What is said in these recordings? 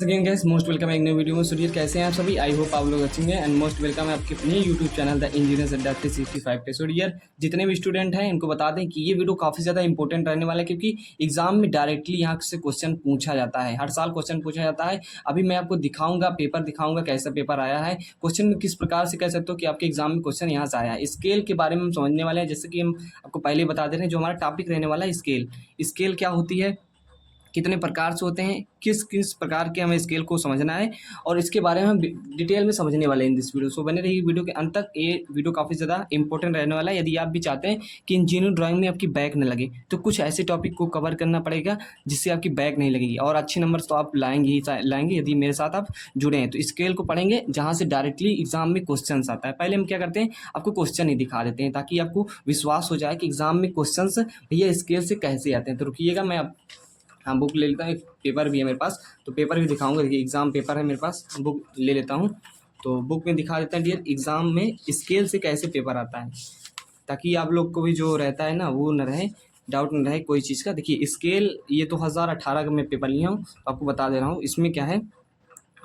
Again guys most welcome एक new video में। सुनिए कैसे हैं आप सभी। आई होप आप लोग अच्छे हैं एंड मोस्ट वेलकम है आपके अपने यूट्यूब चैनल द इंजीनियर्स अड्डा 365 पे। सो डियर जितने भी स्टूडेंट हैं इनको बता दें कि ये वीडियो काफ़ी ज़्यादा इंपॉर्टेंट रहने वाला है, क्योंकि एग्जाम में डायरेक्टली यहाँ से क्वेश्चन पूछा जाता है। हर साल क्वेश्चन पूछा जाता है। अभी मैं आपको दिखाऊंगा, पेपर दिखाऊंगा कैसा पेपर आया है, क्वेश्चन में किस प्रकार से कह सकते हो कि आपके एग्जाम में क्वेश्चन यहाँ से आया है। स्केल के बारे में हम समझने वाले हैं। जैसे कि हम आपको पहले बता दे रहे हैं, जो हमारा टॉपिक रहने वाला है स्केल। स्केल क्या होती है, कितने प्रकार से होते हैं, किस किस प्रकार के हमें स्केल को समझना है, और इसके बारे में हम डिटेल में समझने वाले हैं इन दिस वीडियो। सो बने रहिए वीडियो के अंत तक। ये वीडियो काफ़ी ज़्यादा इंपॉर्टेंट रहने वाला है। यदि आप भी चाहते हैं कि इंजीनियरिंग ड्राइंग में आपकी बैक न लगे, तो कुछ ऐसे टॉपिक को कवर करना पड़ेगा जिससे आपकी बैक नहीं लगेगी, और अच्छे नंबर तो आप लाएंगे ही लाएंगे यदि मेरे साथ आप जुड़े हैं। तो स्केल को पढ़ेंगे जहाँ से डायरेक्टली एग्जाम में क्वेश्चन आता है। पहले हम क्या करते हैं, आपको क्वेश्चन ही दिखा देते हैं ताकि आपको विश्वास हो जाए कि एग्जाम में क्वेश्चन भैया स्केल से कैसे आते हैं। तो रुकिएगा, मैं हाँ बुक ले लेता हूँ, एक पेपर भी है मेरे पास, तो पेपर भी दिखाऊंगा। देखिए एग्जाम पेपर है मेरे पास, बुक ले लेता हूँ। तो बुक में दिखा देता है डियर एग्जाम में स्केल से कैसे पेपर आता है, ताकि आप लोग को भी जो रहता है ना वो न रहे, डाउट न रहे कोई चीज़ का। देखिए स्केल ये 2018 का मैं पेपर लिया हूँ, आपको बता दे रहा हूँ। इसमें क्या है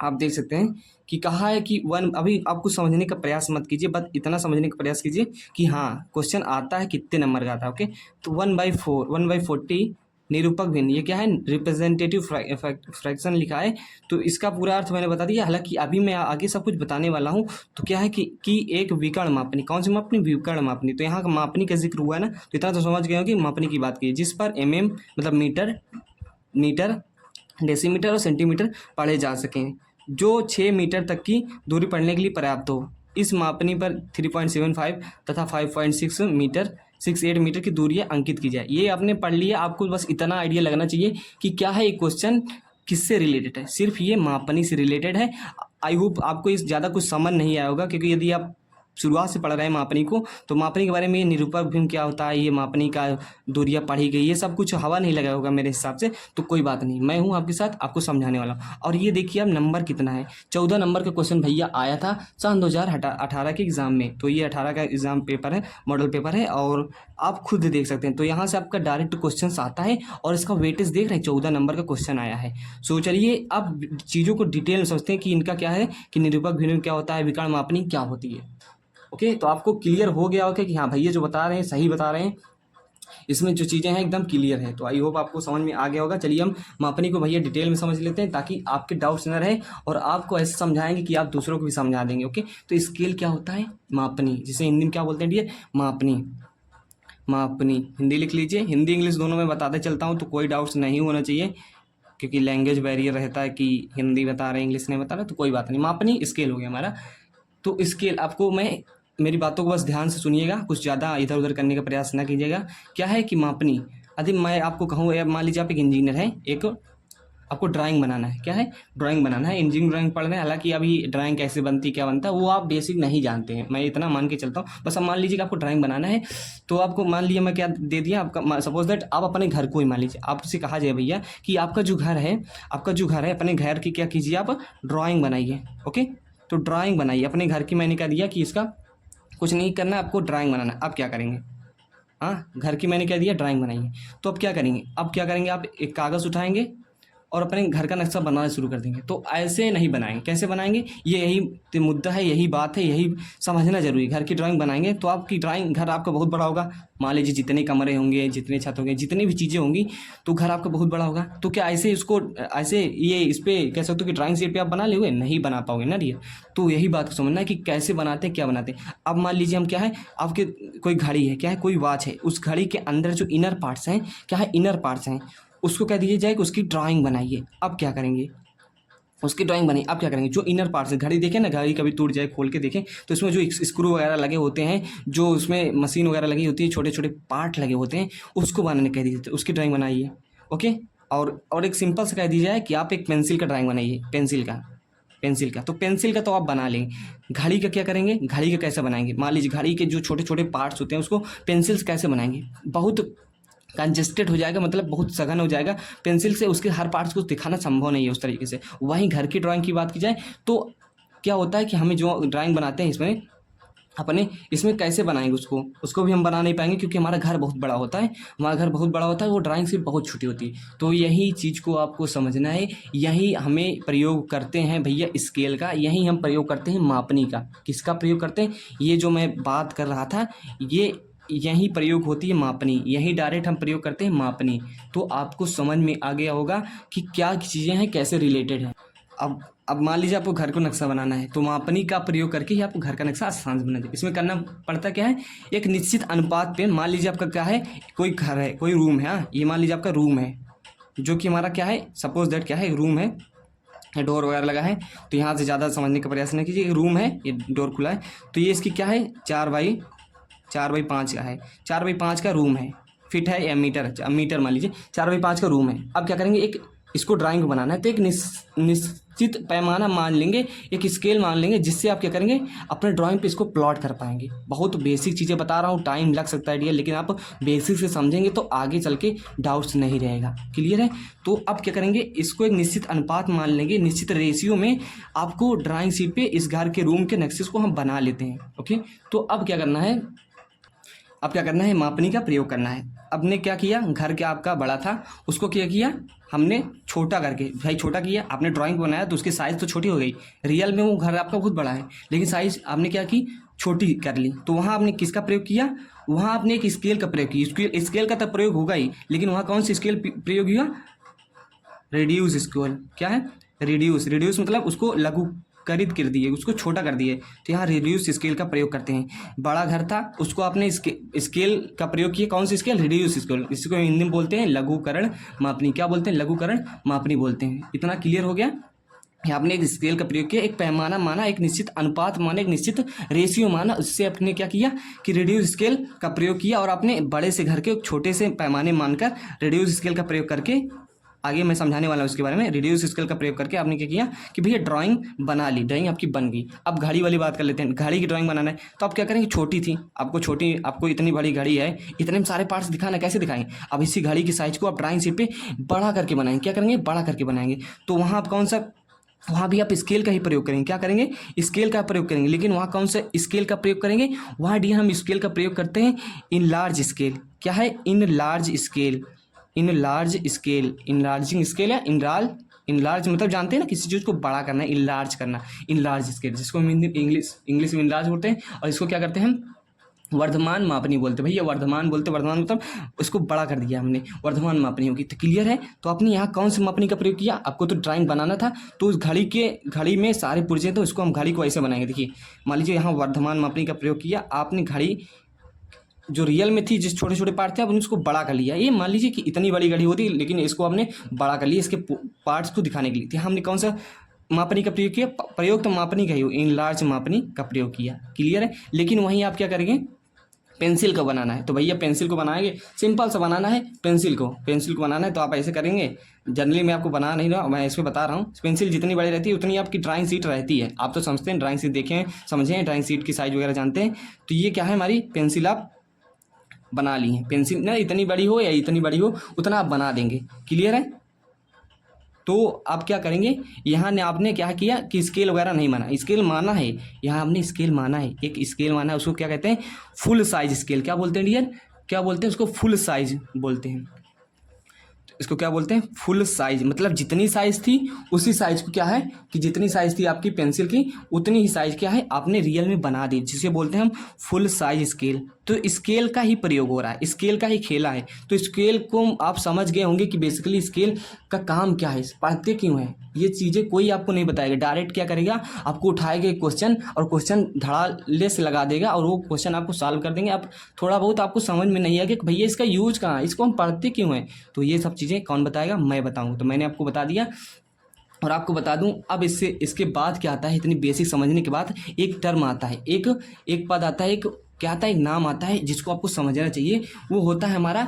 आप देख सकते हैं कि कहा है कि वन, अभी आपको समझने का प्रयास मत कीजिए, बस इतना समझने का प्रयास कीजिए कि हाँ क्वेश्चन आता है कितने नंबर का आता है। ओके, तो 1/4 1/40 निरूपक भिन्न, ये क्या है, रिप्रेजेंटेटिव फ्रैक्शन लिखा है। तो इसका पूरा अर्थ मैंने बता दिया। हालांकि अभी मैं आगे सब कुछ बताने वाला हूँ। तो क्या है कि एक विकर्ण मापनी, कौन सी मापनी, विकर्ण मापनी। तो यहाँ का मापनी का जिक्र हुआ है ना, तो इतना तो समझ गए हो कि मापनी की बात की, जिस पर मतलब मीटर डेसीमीटर और सेंटीमीटर पढ़े जा सकें, जो 6 मीटर तक की दूरी पढ़ने के लिए पर्याप्त हो। इस मापनी पर 3.75 तथा 5.68 मीटर की दूरियां अंकित की जाए। ये आपने पढ़ लिया, आपको बस इतना आइडिया लगना चाहिए कि क्या है ये क्वेश्चन किससे रिलेटेड है, सिर्फ ये मापनी से रिलेटेड है। आई होप आपको इस ज़्यादा कुछ समझ नहीं आया होगा, क्योंकि यदि आप शुरुआत से पढ़ रहे हैं मापनी को, तो मापनी के बारे में, ये निरूपक भिन्न क्या होता है, ये मापनी का दूरियां पढ़ी गई, ये सब कुछ हवा नहीं लगा होगा मेरे हिसाब से। तो कोई बात नहीं, मैं हूँ आपके साथ, आपको समझाने वाला हूँ। और ये देखिए अब नंबर कितना है, 14 नंबर का क्वेश्चन भैया आया था सन 2018 के एग्जाम में। तो ये 18 का एग्जाम पेपर है, मॉडल पेपर है, और आप खुद देख सकते हैं। तो यहाँ से आपका डायरेक्ट क्वेश्चन आता है, और इसका वेटेज देख रहे हैं, 14 नंबर का क्वेश्चन आया है। सो चलिए अब चीज़ों को डिटेल में समझते हैं कि इनका क्या है, कि निरूपक भिन्न क्या होता है, विकर्ण मापनी क्या होती है। ओके, तो आपको क्लियर हो गया होगा कि हाँ भैया जो बता रहे हैं सही बता रहे हैं, इसमें जो चीज़ें हैं एकदम क्लियर है। तो आई होप आपको समझ में आ गया होगा। चलिए हम मापनी को भैया डिटेल में समझ लेते हैं, ताकि आपके डाउट्स न रहे, और आपको ऐसे समझाएंगे कि आप दूसरों को भी समझा देंगे। ओके, तो स्केल क्या होता है, मापनी, जिसे हिंदी में क्या बोलते हैं डियर, मापनी। मापनी हिंदी लिख लीजिए, हिंदी इंग्लिश दोनों में बताते चलता हूँ, तो कोई डाउट्स नहीं होना चाहिए, क्योंकि लैंग्वेज बैरियर रहता है कि हिंदी बता रहे हैं इंग्लिश नहीं बता रहे, तो कोई बात नहीं। मापनी स्केल हो गया हमारा। तो स्केल आपको, मैं मेरी बातों को बस ध्यान से सुनिएगा, कुछ ज़्यादा इधर उधर करने का प्रयास ना कीजिएगा। क्या है कि मापनी, यदि मैं आपको कहूँ, मान लीजिए आप एक इंजीनियर हैं, एक आपको ड्राइंग बनाना है, क्या है, ड्राइंग बनाना है, इंजीनियरिंग ड्राइंग पढ़ रहे हैं। हालांकि अभी ड्राइंग कैसे बनती, क्या बनता है, वो आप बेसिक नहीं जानते हैं, मैं इतना मान के चलता हूँ। बस अब मान लीजिए कि आपको ड्राइंग बनाना है, तो आपको मान लिया मैं क्या दे दिया आपका, सपोज दैट आप अपने घर को ही मान लीजिए, आपसे कहा जाए भैया कि आपका जो घर है अपने घर की क्या कीजिए, आप ड्राइंग बनाइए। ओके, तो ड्राइंग बनाइए अपने घर की। मैंने क्या दिया कि इसका कुछ नहीं करना, आपको ड्राइंग बनाना है। आप क्या करेंगे, हाँ घर की मैंने क्या दिया, ड्राइंग बनाइए। तो अब क्या करेंगे, आप एक कागज़ उठाएंगे और अपने घर का नक्शा बनाना शुरू कर देंगे। तो ऐसे नहीं बनाएंगे, कैसे बनाएंगे, ये यही मुद्दा है, यही बात है, यही समझना जरूरी। घर की ड्राइंग बनाएंगे तो आपकी ड्राइंग, घर आपका बहुत बड़ा होगा, मान लीजिए जितने कमरे होंगे, जितने छत होंगे, जितनी भी चीज़ें होंगी, तो घर आपका बहुत बड़ा होगा। तो क्या ऐसे इसको ऐसे ये इस पर कह सकते हो कि ड्राइंग शीट पे आप बना लोगे, नहीं बना पाओगे ना डियर। तो यही बात को समझना है कि कैसे बनाते हैं, क्या बनाते हैं। अब मान लीजिए हम क्या है, आपके कोई घड़ी है, क्या है, कोई वॉच है, उस घड़ी के अंदर जो इनर पार्ट्स हैं, क्या है, इनर पार्ट्स हैं, उसको कह दीजिए जाए कि उसकी ड्राइंग बनाइए। अब क्या करेंगे, उसकी ड्राइंग बनी। अब क्या करेंगे, जो इनर पार्ट्स है, घड़ी देखें ना, घड़ी कभी टूट जाए, खोल के देखें, तो इसमें जो स्क्रू वगैरह लगे होते हैं, जो उसमें मशीन वगैरह लगी होती है, छोटे छोटे पार्ट लगे होते हैं, उसको बनाने कह दीजिए, तो उसकी ड्राइंग बनाइए। ओके, और एक सिंपल से कह दीजिए जाए कि आप एक पेंसिल का ड्राइंग बनाइए, पेंसिल का तो पेंसिल का तो आप बना लेंगे। घड़ी का क्या करेंगे, घड़ी का कैसे बनाएंगे, मान लीजिए घड़ी के जो छोटे छोटे पार्ट्स होते हैं उसको पेंसिल से कैसे बनाएंगे, बहुत कंजेस्टेड हो जाएगा, मतलब बहुत सघन हो जाएगा, पेंसिल से उसके हर पार्ट्स को दिखाना संभव नहीं है उस तरीके से। वहीं घर की ड्राइंग की बात की जाए तो क्या होता है कि हमें जो ड्राइंग बनाते हैं इसमें अपने इसमें कैसे बनाएंगे उसको भी हम बना नहीं पाएंगे, क्योंकि हमारा घर बहुत बड़ा होता है। हमारा घर बहुत बड़ा होता है, वो ड्राइंग शीट बहुत छोटी होती है। तो यही चीज़ को आपको समझना है। यही हमें प्रयोग करते हैं भैया स्केल का, यही हम प्रयोग करते हैं मापनी का। किसका प्रयोग करते हैं? ये जो मैं बात कर रहा था, ये यही प्रयोग होती है मापनी, यही डायरेक्ट हम प्रयोग करते हैं मापनी। तो आपको समझ में आ गया होगा कि क्या चीज़ें हैं, कैसे रिलेटेड हैं। अब मान लीजिए आपको घर को नक्शा बनाना है, तो मापनी का प्रयोग करके ही आपको घर का नक्शा आसान से बना जाए। इसमें करना पड़ता क्या है, एक निश्चित अनुपात पे। मान लीजिए आपका क्या है, कोई घर है, कोई रूम है। हाँ, ये मान लीजिए आपका रूम है, जो कि हमारा क्या है, सपोज दैट क्या है, रूम है, डोर वगैरह लगा है। तो यहाँ से ज़्यादा समझने का प्रयास नहीं कीजिए। रूम है, ये डोर खुला है, तो ये इसकी क्या है, 4x5 का है। 4x5 का रूम है, फिट है या मीटर, मीटर मान लीजिए 4x5 का रूम है। अब क्या करेंगे, एक इसको ड्राइंग बनाना है, तो एक निश्चित पैमाना मान लेंगे, एक स्केल मान लेंगे, जिससे आप क्या करेंगे, अपने ड्राइंग पे इसको प्लॉट कर पाएंगे। बहुत बेसिक चीज़ें बता रहा हूँ, टाइम लग सकता है डियर, लेकिन आप बेसिक से समझेंगे तो आगे चल के डाउट्स नहीं रहेगा। क्लियर है? तो अब क्या करेंगे, इसको एक निश्चित अनुपात मान लेंगे, निश्चित रेशियो में आपको ड्राइंग शीट पे इस घर के रूम के नक्शे को हम बना लेते हैं। ओके, तो अब क्या करना है, अब क्या करना है, मापनी का प्रयोग करना है। अब ने क्या किया, घर के आपका बड़ा था, उसको क्या किया हमने, छोटा करके भाई छोटा किया। आपने ड्राइंग बनाया तो उसकी साइज़ तो छोटी हो गई, रियल में वो घर आपका बहुत बड़ा है, लेकिन साइज़ आपने क्या की, छोटी कर ली। तो वहाँ आपने किसका प्रयोग किया, वहाँ आपने एक स्केल का प्रयोग किया। स्केल का तो प्रयोग होगा ही, लेकिन वहाँ कौन सी स्केल प्रयोग हुआ, रिड्यूस स्केल। क्या है, रिड्यूस मतलब उसको लघु करित कर दिए, उसको छोटा कर दिए। तो यहाँ रिड्यूस स्केल का प्रयोग करते हैं। बड़ा घर था, उसको आपने स्केल का प्रयोग किया। कौन सी स्केल, रिड्यूस स्केल। इसको हिंदी में बोलते हैं लघुकरण मापनी। क्या बोलते हैं, लघुकरण मापनी बोलते हैं। इतना क्लियर हो गया। आपने एक स्केल का प्रयोग किया, एक पैमाना माना, एक निश्चित अनुपात माना, एक निश्चित रेशियो माना, उससे आपने क्या किया कि रिड्यूस स्केल का प्रयोग किया, और आपने बड़े से घर के छोटे से पैमाने मानकर रिड्यूस स्केल का प्रयोग करके, आगे मैं समझाने वाला हूँ उसके बारे में, रिड्यूस स्केल का प्रयोग करके आपने क्या किया कि भैया ड्राइंग बना ली, ड्राइंग आपकी बन गई। अब घड़ी वाली बात कर लेते हैं। घड़ी की ड्राइंग बनाना है तो आप क्या करेंगे, छोटी थी, आपको इतनी बड़ी घड़ी है, इतने में सारे पार्ट्स दिखाना, कैसे दिखाएंगे। अब इसी घड़ी की साइज को आप ड्राइंग शीट पे बड़ा करके बनाएंगे। क्या करेंगे, बड़ा करके बनाएंगे। तो वहाँ आप कौन सा, वहाँ भी आप स्केल का ही प्रयोग करेंगे। क्या करेंगे, स्केल का प्रयोग करेंगे, लेकिन वहाँ कौन सा स्केल का प्रयोग करेंगे, वहाँ डी हम स्केल का प्रयोग करते हैं इन लार्ज स्केल। क्या है, in large scale, in large scale, enlarging scale है, इनलार्ज मतलब जानते हैं ना, किसी चीज़ को बड़ा करना है, इनलार्ज करना, इनलार्ज स्केल, जिसको हम इंग्लिश में इनलार्ज बोलते हैं। और इसको क्या करते हैं हम, वर्धमान मापनी बोलते हैं। भैया वर्धमान बोलते, वर्धमान मतलब उसको बड़ा कर दिया हमने, वर्धमान मापनी होगी। तो क्लियर है। तो आपने यहाँ कौन सी मापनी का प्रयोग किया, आपको तो ड्राइंग बनाना था, तो उस घड़ी में सारे पुर्जे, तो इसको हम घड़ी को ऐसे बनाएंगे। देखिए मान लीजिए यहाँ वर्धमान मापनी का प्रयोग किया आपने, घड़ी जो रियल में थी, जिस छोटे छोटे पार्ट थे, आपने उसको बड़ा कर लिया। ये मान लीजिए कि इतनी बड़ी घड़ी होती, लेकिन इसको आपने बड़ा कर लिया इसके पार्ट्स को दिखाने के लिए। तो हमने कौन सा मापनी का प्रयोग किया, प्रयोग तो मापनी का ही, इन लार्ज मापनी का प्रयोग किया। क्लियर है। लेकिन वहीं आप क्या करेंगे, पेंसिल को बनाना है, तो भैया पेंसिल को बनाएंगे, सिंपल सा बनाना है पेंसिल को बनाना है। तो आप ऐसे करेंगे, जनरली मैं आपको बना नहीं रहा, मैं इसमें बता रहा हूँ। पेंसिल जितनी बड़ी रहती है उतनी आपकी ड्राइंग शीट रहती है। आप तो समझते हैं, ड्राइंग शीट देखे हैं, समझे हैं, ड्राइंग शीट की साइज वगैरह जानते हैं। तो ये क्या है, हमारी पेंसिल आप बना ली है। पेंसिल ना इतनी बड़ी हो या इतनी बड़ी हो, उतना आप बना देंगे। क्लियर है। तो आप क्या करेंगे, यहाँ ने आपने क्या किया कि स्केल वगैरह नहीं माना, स्केल माना है, यहाँ हमने स्केल माना है, एक स्केल माना है, उसको क्या कहते हैं, फुल साइज स्केल। क्या बोलते हैं डियर, क्या बोलते हैं उसको, फुल साइज बोलते हैं। इसको क्या बोलते हैं, फुल साइज, मतलब जितनी साइज थी उसी साइज को क्या है कि जितनी साइज थी आपकी पेंसिल की, उतनी ही साइज क्या है आपने रियल में बना दी, जिसे बोलते हैं हम फुल साइज स्केल। तो स्केल का ही प्रयोग हो रहा है, स्केल का ही खेला है। तो स्केल को आप समझ गए होंगे कि बेसिकली स्केल का काम क्या है, पढ़ते क्यों है, ये चीज़ें कोई आपको नहीं बताएगा। डायरेक्ट क्या करेगा, आपको उठाएगा एक क्वेश्चन और क्वेश्चन धड़ाले से लगा देगा, और वो क्वेश्चन आपको सॉल्व कर देंगे। आप थोड़ा बहुत आपको समझ में नहीं आएगा कि भैया इसका यूज कहाँ है, इसको हम पढ़ते क्यों हैं। तो ये सब चीज़ें कौन बताएगा, मैं बताऊँगा। तो मैंने आपको बता दिया, और आपको बता दूं अब इसके बाद क्या आता है, इतनी बेसिक समझने के बाद एक टर्म आता है, एक पद आता है, एक क्या आता है, एक नाम आता है, जिसको आपको समझना चाहिए। वो होता है हमारा,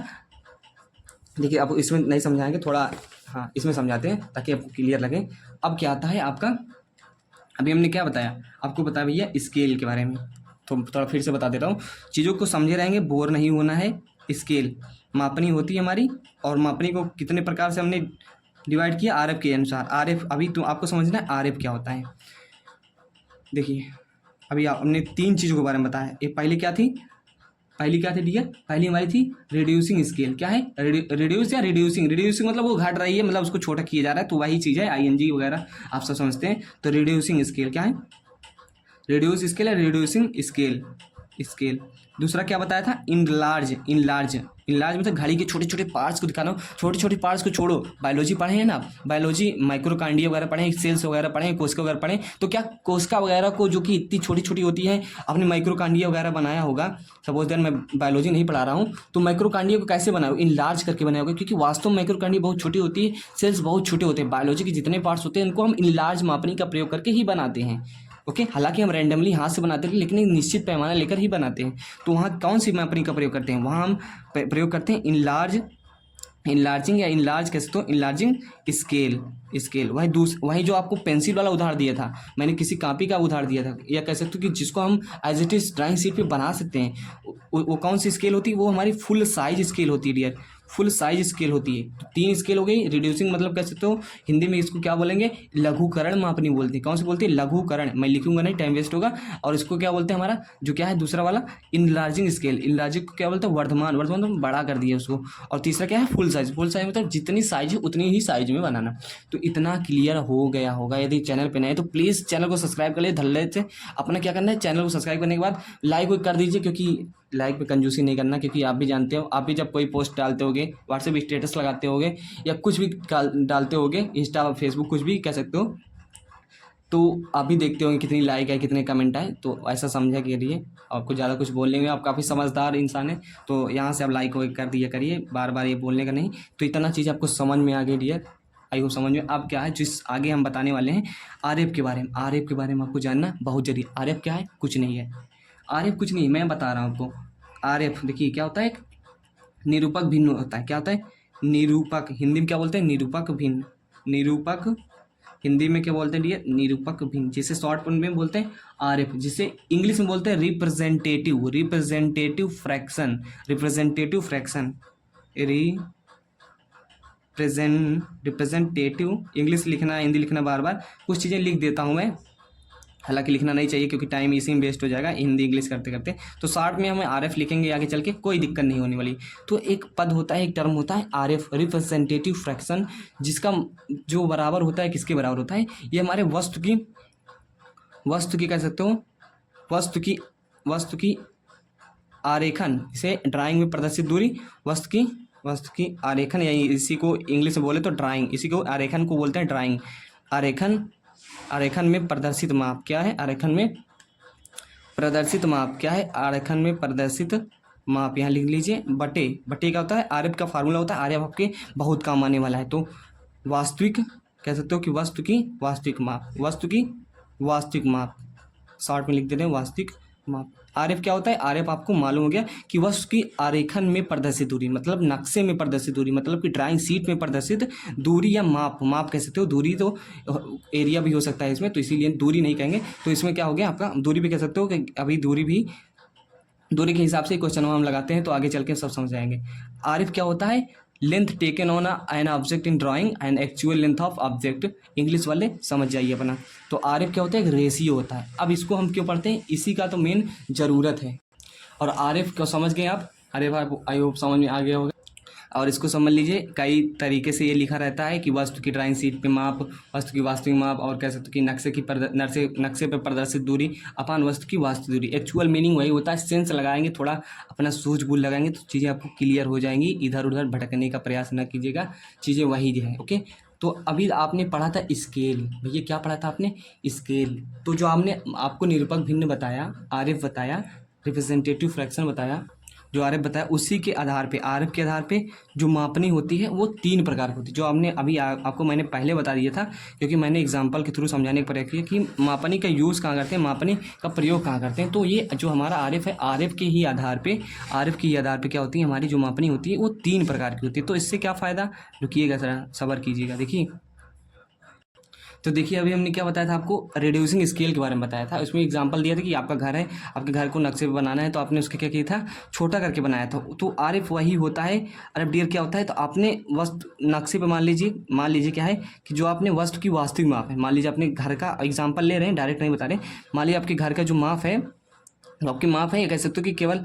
देखिए आप इसमें नहीं समझाएंगे, थोड़ा हाँ इसमें समझाते हैं ताकि आपको क्लियर लगे। अब क्या आता है आपका, अभी हमने क्या बताया, आपको बताया भैया स्केल के बारे में। तो थोड़ा फिर से बता देता हूँ, चीज़ों को समझे रहेंगे, बोर नहीं होना है। स्केल मापनी होती है हमारी, और मापनी को कितने प्रकार से हमने डिवाइड किया, आरएफ के अनुसार। आरएफ अभी तो आपको समझना है आरएफ क्या होता है। देखिए अभी आपने 3 चीज़ों के बारे में बताया। एक पहली क्या थी डियर? पहली हमारी थी रिड्यूसिंग स्केल। क्या है? रिड्यूस या रिड्यूसिंग? रिड्यूसिंग मतलब वो घट रही है, मतलब उसको छोटा किया जा रहा है, तो वही चीज़ है आईएनजी वगैरह आप सब समझते हैं। तो रिड्यूसिंग स्केल क्या है? रिड्यूस स्केल या रिड्यूसिंग स्केल। दूसरा क्या बताया था? इनलार्ज मतलब घड़ी के छोटे छोटे पार्ट्स को दिखाना। छोटे छोटे पार्ट्स को छोड़ो, बायोलॉजी पढ़े हैं ना आप, बायोलॉजी माइक्रोकांडिया वगैरह पढ़े, सेल्स वगैरह पढ़े, कोशिका वगैरह पढ़े, तो क्या कोशिका वगैरह को जो कि इतनी छोटी छोटी होती है आपने माइक्रोकांडिया वगैरह बनाया होगा। सपोज दैट मैं बायोलॉजी नहीं पढ़ा रहा हूँ, तो माइक्रोकांडिया को कैसे बनाओ? इनलार्ज करके बनाया होगा, क्योंकि वास्तव में माइक्रोकांडिया बहुत छोटी होती है, सेल्स बहुत छोटे होते हैं। बायोलॉजी के जितने पार्ट्स होते हैं उनको हम इनलार्ज मापनी का प्रयोग करके ही बनाते हैं। ओके, हालांकि हम रैंडमली हाथ से बनाते हैं, लेकिन एक निश्चित पैमाना लेकर ही बनाते हैं। तो वहाँ कौन सी मापनी का प्रयोग करते हैं? वहाँ हम प्रयोग करते हैं इनलार्जिंग या इनलार्ज कैसे, तो इनलार्जिंग स्केल। वही जो आपको पेंसिल वाला उदाहरण दिया था, मैंने किसी कॉपी का उदाहरण दिया था, या कह सकते हो कि जिसको हम as it is drawing sheet पे बना सकते हैं, वो कौन सी स्केल होती है? वो हमारी फुल साइज स्केल होती है डियर, फुल साइज स्केल होती है। तो 3 स्केल हो गई। रिड्यूसिंग मतलब कह सकते हो हिंदी में इसको क्या बोलेंगे? लघुकरण मापनी बोलते हैं। कौन सी बोलती है? लघुकरण। मैं लिखूंगा नहीं, टाइम वेस्ट होगा। और इसको क्या बोलते हैं? हमारा जो क्या है दूसरा वाला, इनलार्जिंग स्केल। इनलार्जिंग को क्या बोलते हैं? वर्धमान तो बड़ा कर दिया उसको। और तीसरा क्या है? फुल साइज मतलब जितनी साइज है उतनी ही साइज में बनाना। तो इतना क्लियर हो गया होगा। यदि चैनल पर नए तो प्लीज़ चैनल को सब्सक्राइब कर ले धल्ले से। अपना क्या करना है? चैनल को सब्सक्राइब करने के बाद लाइक कर दीजिए, क्योंकि लाइक पे कंजूसी नहीं करना, क्योंकि आप भी जानते हो, आप भी जब कोई पोस्ट डालते होगे, व्हाट्सएप स्टेटस लगाते होगे, या कुछ भी डालते होगे, इंस्टा फेसबुक कुछ भी कह सकते हो, तो आप भी देखते होंगे कितनी लाइक है, कितने कमेंट आए। तो ऐसा समझा करिए, आपको ज़्यादा कुछ बोलेंगे, आप काफ़ी समझदार इंसान है, तो यहाँ से आप लाइक कर दिया करिए, बार बार ये बोलने का नहीं। तो इतना चीज़ आपको समझ में आ गई डियर, आई होप समझ में। अब क्या है जिस आगे हम बताने वाले हैं आरएफ के बारे में। आरएफ के बारे में आपको जानना बहुत जरूरी। आरएफ क्या है? कुछ नहीं है। आरएफ कुछ नहीं, मैं बता रहा हूँ आपको। आरएफ देखिए क्या होता है, एक निरूपक भिन्न होता है। क्या होता है? निरूपक। हिंदी में क्या बोलते हैं? निरूपक भिन्न। निरूपक हिंदी में क्या बोलते हैं डियर? निरूपक भिन्न, जिसे शॉर्ट फॉर्म में बोलते हैं आरएफ, जिसे इंग्लिश में बोलते हैं रिप्रेजेंटेटिव फ्रैक्शन। रिप्रेजेंटेटिव इंग्लिश लिखना, हिंदी लिखना, बार बार कुछ चीज़ें लिख देता हूँ मैं, हालांकि लिखना नहीं चाहिए क्योंकि टाइम इसी में वेस्ट हो जाएगा हिंदी इंग्लिश करते करते। तो शॉर्ट में हमें आरएफ लिखेंगे, आगे चल के कोई दिक्कत नहीं होने वाली। तो एक पद होता है, एक टर्म होता है आरएफ, रिप्रेजेंटेटिव फ्रैक्शन, जिसका जो बराबर होता है, किसके बराबर होता है? ये हमारे वस्तु की कह सकते हो, वस्तु की आरेखन, इसे ड्राइंग में प्रदर्शित दूरी, वस्तु की आरेखन, या इसी को इंग्लिश में बोले तो ड्राइंग, इसी को आरेखन को बोलते हैं ड्राइंग। आरेखन में प्रदर्शित माप क्या है? आरेखन में प्रदर्शित माप क्या है? आरेखन में प्रदर्शित माप यहाँ लिख लीजिए, बटे क्या होता है? आरएफ का फार्मूला होता है, आरएफ आपके बहुत काम आने वाला है। तो वास्तविक कह सकते हो कि वस्तु की वास्तविक माप, शॉर्ट में लिख देते हैं वास्तविक माप। आरएफ क्या होता है? आरएफ आपको मालूम हो गया कि वस्तु की आरेखन में प्रदर्शित दूरी, मतलब नक्शे में प्रदर्शित दूरी, मतलब कि ड्राइंग शीट में प्रदर्शित दूरी, या माप कह सकते हो। दूरी तो एरिया भी हो सकता है इसमें, तो इसीलिए दूरी नहीं कहेंगे। तो इसमें क्या हो गया आपका? दूरी भी कह सकते हो कि अभी दूरी के हिसाब से क्वेश्चन हम लगाते हैं, तो आगे चल के सब समझ आएंगे। आरएफ क्या होता है? Length taken on an object in drawing and actual length of object. English वाले समझ जाइए अपना। तो आरएफ क्या होता है? एक रेशियो होता है। अब इसको हम क्यों पढ़ते हैं? इसी का तो मेन ज़रूरत है। और आरएफ को समझ गए आप? आरएफ आई होप समझ में आ गया होगा। और इसको समझ लीजिए, कई तरीके से ये लिखा रहता है कि वस्तु की ड्राइंग शीट पे माप, वस्तु की वास्तविक माप, और कह सकते हो कि नक्शे पे प्रदर्शित दूरी अपान वस्तु की वास्तविक दूरी। एक्चुअल मीनिंग वही होता है। सेंस लगाएंगे, थोड़ा अपना सूझबूझ लगाएंगे तो चीज़ें आपको क्लियर हो जाएंगी। इधर उधर भटकने का प्रयास न कीजिएगा, चीज़ें वही जो है। ओके, तो अभी आपने पढ़ा था स्केल। भैया क्या पढ़ा था आपने? स्केल। तो जो आपको निरूपक भिन्न बताया, आरएफ बताया, रिप्रेजेंटेटिव फ्रैक्शन बताया, जो आरएफ बताया, उसी के आधार पे, आरएफ के आधार पे जो मापनी होती है वो 3 प्रकार की होती है, जो आपने अभी आपको मैंने पहले बता दिया था, क्योंकि मैंने एग्जांपल के थ्रू समझाने का प्रयास किया कि मापनी का यूज़ कहाँ करते हैं, मापनी का प्रयोग कहाँ करते हैं। तो ये जो हमारा आरएफ है, आरएफ के ही आधार पे क्या होती है, हमारी जो मापनी होती है वो 3 प्रकार की होती है। तो इससे क्या फ़ायदा? रुकिएगा ज़रा, सब्र कीजिएगा। देखिए तो देखिए अभी हमने क्या बताया था आपको, रिड्यूसिंग स्केल के बारे में बताया था। उसमें एग्जांपल दिया था कि आपका घर है, आपके घर को नक्शे पे बनाना है तो आपने उसके क्या किया था, छोटा करके बनाया था। तो आरएफ वही होता है। आरएफ डियर क्या होता है, तो आपने वस्तु नक्शे पे मान लीजिए क्या है कि जो आपने वस्तु की वास्तविक माप है, मान लीजिए अपने घर का एग्जाम्पल ले रहे हैं, डायरेक्ट नहीं बता रहे। मान लीजिए आपके घर का जो माप है, तो आपकी माप है, ये कह सकते हो कि केवल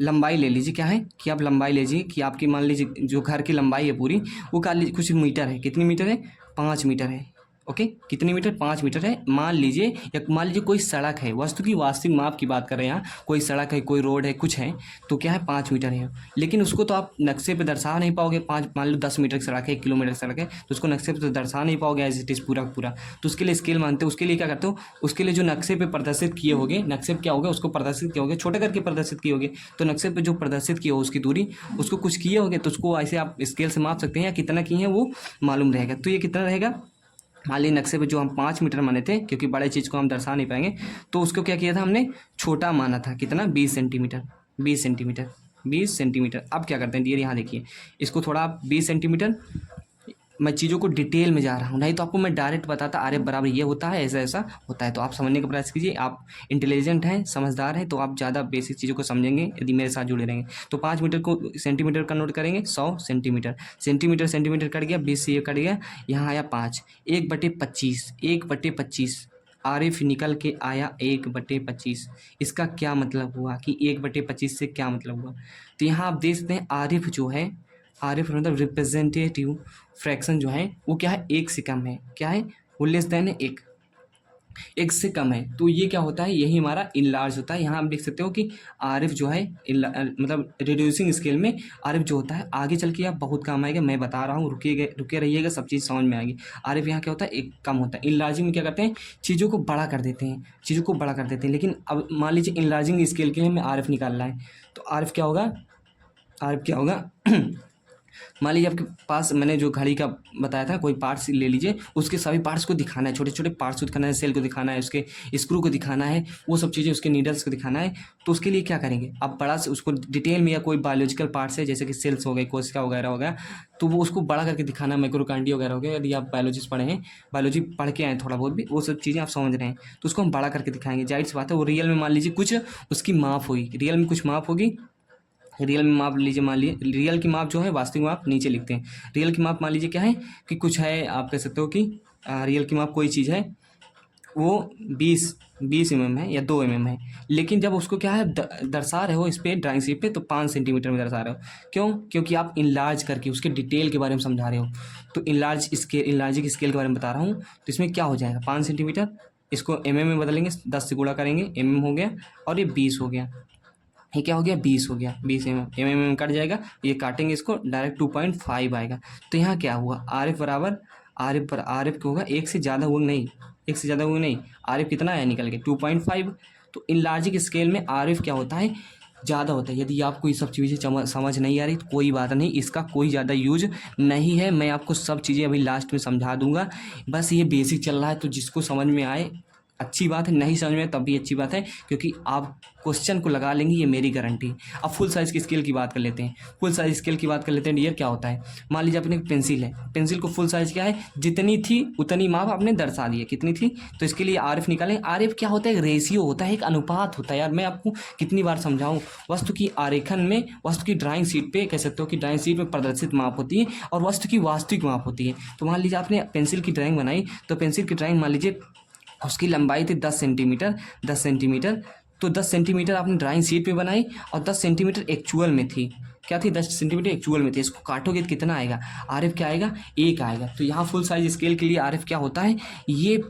लंबाई ले लीजिए, क्या है कि आप लंबाई लीजिए कि आपकी मान लीजिए जो घर की लंबाई है पूरी, वो कर लीजिए कुछ मीटर है। कितनी मीटर है, 5 मीटर है। ओके, कितनी मीटर, 5 मीटर है मान लीजिए। या मान लीजिए कोई सड़क है, वस्तु की वास्तविक माप की बात कर रहे हैं यहाँ, कोई सड़क है, कोई रोड है, कुछ है, तो क्या है 5 मीटर है। लेकिन उसको तो आप नक्शे पे दर्शा नहीं पाओगे। मान लो 10 मीटर की सड़क है, 1 किलोमीटर की सड़क है, तो उसको नक्शे पे तो दर्शा नहीं पाओगे एज इट इज़ पूरा पूरा। तो उसके लिए स्केल मानते हो। उसके लिए क्या करते हो, उसके लिए जो नक्शे पे प्रदर्शित किए होगे, नक्शे पे क्या होगा, उसको प्रदर्शित किए होगे, छोटे करके प्रदर्शित किए होगे। तो नक्शे पे जो प्रदर्शित किए हो उसकी दूरी, उसको कुछ किए होगे, तो उसको ऐसे आप स्केल से माप सकते हैं, या कितना किए हैं वो मालूम रहेगा। तो ये कितना रहेगा, मान लीजिए नक्शे पे जो हम 5 मीटर माने थे, क्योंकि बड़े चीज़ को हम दर्शा नहीं पाएंगे, तो उसको क्या किया था हमने, छोटा माना था। कितना, 20 सेंटीमीटर। 20 centimetre, 20 centimetre. अब क्या करते हैं डियर, यहाँ देखिए, इसको थोड़ा आप 20 सेंटीमीटर, मैं चीज़ों को डिटेल में जा रहा हूँ, नहीं तो आपको मैं डायरेक्ट बताता आर एफ बराबर ये होता है, ऐसा ऐसा होता है। तो आप समझने का प्रयास कीजिए। आप इंटेलिजेंट हैं, समझदार हैं, तो आप ज़्यादा बेसिक चीज़ों को समझेंगे यदि मेरे साथ जुड़े रहेंगे। तो 5 मीटर को सेंटीमीटर कन्वर्ट करेंगे, 100 सेंटीमीटर। सेंटीमीटर सेंटीमीटर कट गया, 20 से ये कट गया, यहाँ आया 5, 1/25, 1/25 आर एफ निकल के आया 1/25। इसका क्या मतलब हुआ कि 1/25 से क्या मतलब हुआ। तो यहाँ आप देख सकते हैं आर एफ जो है, आर एफ मतलब रिप्रेजेंटेटिव फ्रैक्शन जो है वो क्या है, 1 से कम है। क्या है वो, लेस देन है 1, 1 से कम है। तो ये क्या होता है, यही हमारा इनलार्ज होता है। यहाँ आप देख सकते हो कि आर एफ जो है मतलब रिड्यूसिंग स्केल में आर एफ जो होता है, आगे चल के आप बहुत काम आएगा, मैं बता रहा हूँ, रुके रहिएगा, सब चीज़ समझ में आएगी। आर एफ यहाँ क्या होता है, एक कम होता है। इनलार्जिंग में क्या करते हैं, चीज़ों को बड़ा कर देते हैं, चीज़ों को बड़ा कर देते हैं। लेकिन अब मान लीजिए इनलार्जिंग स्केल के लिए हमें आर एफ निकालना है, तो आर एफ क्या होगा, आर एफ क्या होगा मान लीजिए आपके पास मैंने जो घड़ी का बताया था, कोई पार्ट्स ले लीजिए, उसके सभी पार्ट्स को दिखाना है, छोटे छोटे पार्ट्स को दिखाना है, सेल को दिखाना है, उसके स्क्रू को दिखाना है, वो सब चीज़ें, उसके नीडल्स को दिखाना है। तो उसके लिए क्या करेंगे, आप बड़ा से उसको डिटेल में, या कोई बायोलॉजिकल पार्ट्स है जैसे कि सेल्स हो गए, कोशिका वगैरह हो गया, तो वो उसको बड़ा करके दिखाना, माइक्रोकांडी वगैरह हो गया। यदि आप बायोलॉजिस्ट पढ़े हैं, बायोलॉजी पढ़ के आए थोड़ा बहुत भी, वो सब चीज़ें आप समझ रहे हैं, तो उसको हम बड़ा करके दिखाएंगे। जाहिर सी बात है, वो रियल में मान लीजिए कुछ उसकी माप हुई, रियल में कुछ माप होगी, रियल में माप लीजिए, मान लीजिए रियल की माप जो है, वास्तविक माप नीचे लिखते हैं। रियल की माप मान लीजिए क्या है कि कुछ है, आप कह सकते हो कि रियल की माप कोई चीज़ है, वो 20 mm है या 2 mm है। लेकिन जब उसको क्या है दर्शा रहे हो इस पर ड्राइंग शीट पे, तो 5 सेंटीमीटर में दर्शा रहे हो। क्यों, क्योंकि आप इनलार्ज करके उसके डिटेल के बारे में समझा रहे हो। तो इनलार्जिंग स्केल के बारे में बता रहा हूँ। तो इसमें क्या हो जाएगा, 5 सेंटीमीटर, इसको में बदलेंगे, 10 से गुणा करेंगे, हो गया, और ये 20 हो गया। ये क्या हो गया, 20 हो गया, 20 mm कट जाएगा, ये काटेंगे इसको, डायरेक्ट 2.5 आएगा। तो यहाँ क्या हुआ, आर एफ बराबर आर एफ क्या होगा, 1 से ज़्यादा हुआ नहीं, 1 से ज़्यादा हुआ नहीं, आर एफ कितना आया निकल के 2.5। तो इन लार्जिक स्केल में आर एफ क्या होता है, ज़्यादा होता है। यदि आपको ये सब चीज़ें समझ नहीं आ रही तो कोई बात नहीं, इसका कोई ज़्यादा यूज नहीं है, मैं आपको सब चीज़ें अभी लास्ट में समझा दूंगा। बस ये बेसिक चल रहा है, तो जिसको समझ में आए अच्छी बात है, नहीं समझ में तब भी अच्छी बात है, क्योंकि आप क्वेश्चन को लगा लेंगे, ये मेरी गारंटी। अब फुल साइज़ की स्केल की बात कर लेते हैं। फुल साइज स्केल की बात कर लेते हैं डियर, क्या होता है, मान लीजिए अपने पेंसिल है, पेंसिल को फुल साइज क्या है, जितनी थी उतनी माप आपने दर्शा दी है, कितनी थी, तो इसके लिए आर एफ निकालें। आर एफ क्या होता है, एक रेशियो होता है, एक अनुपात होता है। यार मैं आपको कितनी बार समझाऊं, वस्तु की आरेखन में, वस्तु की ड्राइंग शीट पे कह सकते हो कि ड्राइंग शीट में प्रदर्शित माप होती है और वस्तु की वास्तविक माप होती है। तो मान लीजिए आपने पेंसिल की ड्राइंग बनाई, तो पेंसिल की ड्राइंग मान लीजिए उसकी लंबाई थी 10 सेंटीमीटर, 10 सेंटीमीटर। तो 10 सेंटीमीटर आपने ड्राइंग शीट पे बनाई, और 10 सेंटीमीटर एक्चुअल में थी, क्या थी, 10 सेंटीमीटर एक्चुअल में थी। इसको काटोगे तो कितना आएगा, आर एफ क्या आएगा, 1 आएगा। तो यहाँ फुल साइज स्केल के लिए आर एफ क्या होता है, ये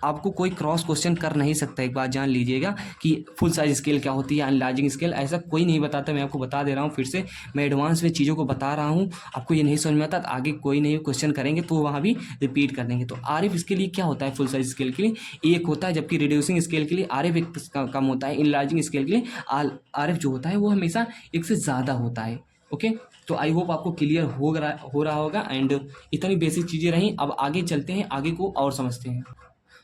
आपको कोई क्रॉस क्वेश्चन कर नहीं सकता। एक बात जान लीजिएगा कि फुल साइज स्केल क्या होती है, एनलार्जिंग स्केल, ऐसा कोई नहीं बताता। मैं आपको बता दे रहा हूँ, फिर से मैं एडवांस में चीज़ों को बता रहा हूँ। आपको ये नहीं समझ में आता तो आगे कोई नहीं क्वेश्चन करेंगे तो वहाँ भी रिपीट कर देंगे। तो आर एफ इसके लिए क्या होता है, फुल साइज स्केल के लिए 1 होता है, जबकि रिड्यूसिंग स्केल के लिए आर एफ 1 कम होता है। इनलार्जिंग स्केल के लिए आर एफ जो होता है वो हमेशा 1 से ज़्यादा होता है। ओके, तो आई होप आपको क्लियर हो रहा होगा। एंड इतनी बेसिक चीज़ें रहीं, अब आगे चलते हैं, आगे को और समझते हैं।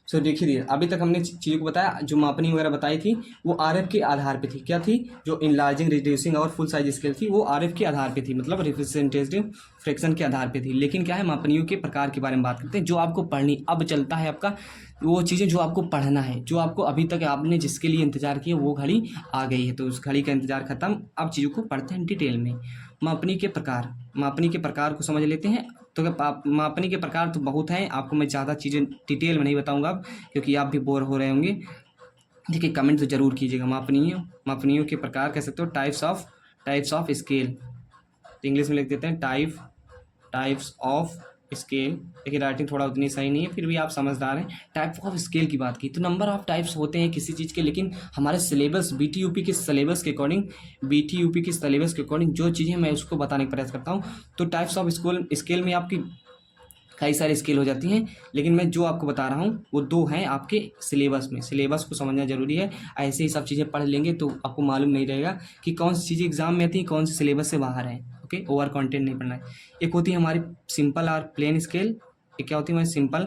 सो देखिए अभी तक हमने चीज़ों को बताया, जो मापनी वगैरह बताई थी वो आरएफ के आधार पे थी। क्या थी? जो इनलार्जिंग, रिड्यूसिंग और फुल साइज स्केल थी वो आरएफ के आधार पे थी, मतलब रिप्रेजेंटेटिव फ्रैक्शन के आधार पे थी। लेकिन क्या है, मापनियों के प्रकार के बारे में बात करते हैं, जो आपको पढ़नी अब चलता है आपका वो चीज़ें जो आपको पढ़ना है, जो आपको अभी तक आपने जिसके लिए इंतजार किया वो घड़ी आ गई है, तो उस घड़ी का इंतजार खत्म। अब चीज़ों को पढ़ते हैं डिटेल में। मापनी के प्रकार, मापनी के प्रकार को समझ लेते हैं। तो मापनी के प्रकार तो बहुत हैं, आपको मैं ज़्यादा चीज़ें डिटेल में नहीं बताऊंगा अब, क्योंकि आप भी बोर हो रहे होंगे। देखिए कमेंट तो जरूर कीजिएगा। मापनियों के प्रकार कह सकते हो टाइप्स ऑफ स्केल, इंग्लिश में लिख देते हैं टाइप्स ऑफ स्केल। देखिए राइटिंग थोड़ा उतनी सही नहीं है, फिर भी आप समझदार हैं। टाइप ऑफ स्केल की बात की तो नंबर ऑफ टाइप्स होते हैं किसी चीज़ के, लेकिन हमारे सिलेबस बीटीयूपी के सिलेबस के अकॉर्डिंग जो चीज़ें मैं उसको बताने का प्रयास करता हूँ। तो टाइप्स ऑफ स्केल में आपकी कई सारी स्केल हो जाती हैं, लेकिन मैं जो आपको बता रहा हूँ वो 2 हैं आपके सिलेबस में। सिलेबस को समझना जरूरी है, ऐसे ही सब चीज़ें पढ़ लेंगे तो आपको मालूम नहीं रहेगा कि कौन सी चीज़ें एग्जाम में आती हैं, कौन सी सिलेबस से बाहर है। ओके, ओवर कंटेंट नहीं पढ़ना है। एक होती है हमारी सिंपल और प्लेन स्केल। एक क्या होती है हमारी सिंपल,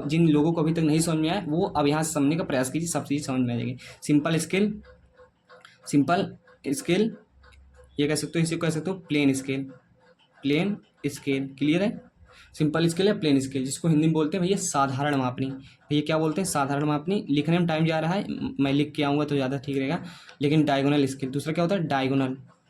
जिन लोगों को अभी तक नहीं समझ में आया वो अब यहाँ से समझने का प्रयास कीजिए, सब चीज़ समझ में आ जाएगी। सिंपल स्केल ये कह सकते हो, इसे कह सकते हो प्लेन स्केल। क्लियर है? सिंपल स्केल या प्लेन स्केल, जिसको हिंदी में बोलते हैं भैया साधारण मापनी। भैया क्या बोलते हैं? साधारण मापनी। लिखने में टाइम जा रहा है, मैं लिख के आऊँगा तो ज़्यादा ठीक रहेगा। लेकिन डायगोनल स्केल, दूसरा क्या होता है?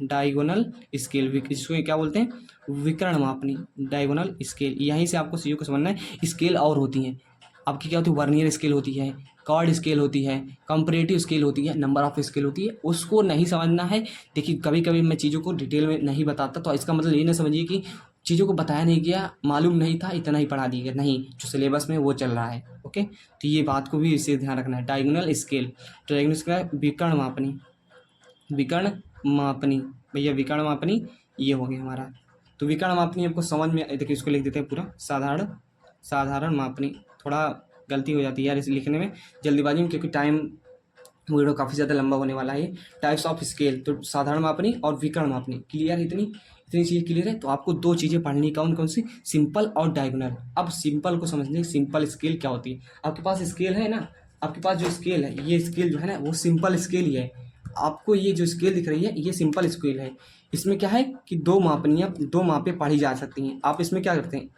डायगोनल स्केल, जिसको क्या बोलते हैं? विकर्ण मापनी, डायगोनल स्केल। यहीं से आपको चीज़ों को समझना है। स्केल और होती हैं आपकी, क्या होती है? वर्नियर स्केल होती है, कॉर्ड स्केल होती है, कंपैरेटिव स्केल होती है, नंबर ऑफ स्केल होती है। उसको नहीं समझना है। देखिए कभी कभी मैं चीज़ों को डिटेल में नहीं बताता, तो इसका मतलब ये ना समझिए कि चीज़ों को बताया नहीं गया, मालूम नहीं था, इतना ही पढ़ा दिया गया। नहीं, जो सिलेबस में वो चल रहा है। ओके, तो ये बात को भी इसे ध्यान रखना है। डायगोनल स्केल विकर्ण मापनी भैया विकर्ण मापनी ये हो गया हमारा। तो विकर्ण मापनी आपको समझ में, देखिए इसको लिख देते हैं पूरा, साधारण मापनी। थोड़ा गलती हो जाती है यार इसे लिखने में जल्दीबाजी में, क्योंकि टाइम वीडियो काफ़ी ज़्यादा लंबा होने वाला है। टाइप्स ऑफ स्केल, तो साधारण मापनी और विकर्ण मापनी। क्लियर? इतनी चीज़ क्लियर है। तो आपको 2 चीज़ें पढ़नी, कौन कौन सी? सिंपल और डायगोनल। अब सिंपल को समझने, सिंपल स्केल क्या होती है? आपके पास स्केल है ना, आपके पास जो स्केल है, ये स्केल जो है ना वो सिंपल स्केल ही है। आपको ये जो स्केल दिख रही है ये सिंपल स्केल है। इसमें क्या है कि 2 मापें पढ़ी जा सकती हैं। आप इसमें क्या करते हैं?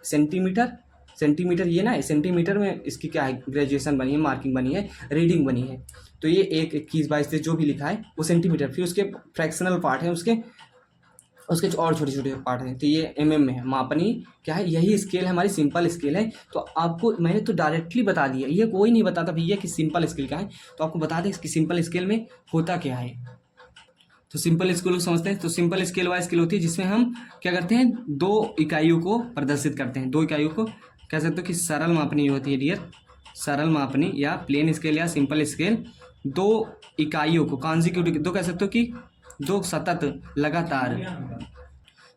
सेंटीमीटर ये ना, सेंटीमीटर में इसकी क्या है? ग्रेजुएशन बनी है, मार्किंग बनी है, रीडिंग बनी है। तो ये 1, 21, 22 जो भी लिखा है वो सेंटीमीटर। फिर उसके फ्रैक्शनल पार्ट है, उसके और छोटे छोटे पार्ट हैं। तो ये एमएम में है। मापनी क्या है? यही स्केल है, हमारी सिंपल स्केल है। तो आपको मैंने तो डायरेक्टली बता दिया, ये कोई नहीं बताता भैया कि सिंपल स्केल क्या है। तो आपको बता दें कि सिंपल स्केल में होता क्या है। तो सिंपल स्केल समझते हैं। तो सिंपल स्केल वह स्केल होती है जिसमें हम क्या करते हैं? 2 इकाइयों को प्रदर्शित करते हैं। 2 इकाइयों को कह सकते हो कि सरल मापनी होती है डियर। सरल मापनी या प्लेन स्केल या सिंपल स्केल 2 इकाइयों को कॉन्जिक्यूटिव, 2 कह सकते हो कि 2 सतत लगातार।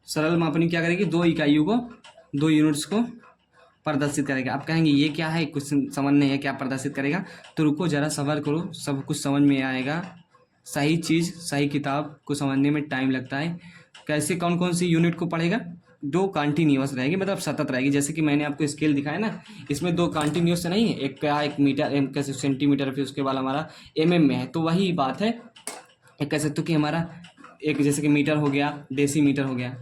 सरल मापनी क्या करेगी? 2 इकाइयों को, 2 यूनिट्स को प्रदर्शित करेगा। आप कहेंगे ये क्या है, कुछ समझ नहीं है क्या प्रदर्शित करेगा? तो रुको जरा, सब्र करो, सब कुछ समझ में आएगा। सही चीज़, सही किताब को समझने में टाइम लगता है। कैसे, कौन कौन सी यूनिट को पढ़ेगा? 2 कंटिन्यूअस रहेगी, मतलब सतत रहेगी। जैसे कि मैंने आपको स्केल दिखाया ना, इसमें 2 कंटिन्यूअस नहीं है, एक क्या है? 1 मीटर, कैसे सेंटीमीटर, फिर उसके बाद हमारा एमएम में है। तो वही बात है, एक कह सकते हो कि हमारा एक जैसे कि मीटर हो गया, डेसीमीटर हो गया,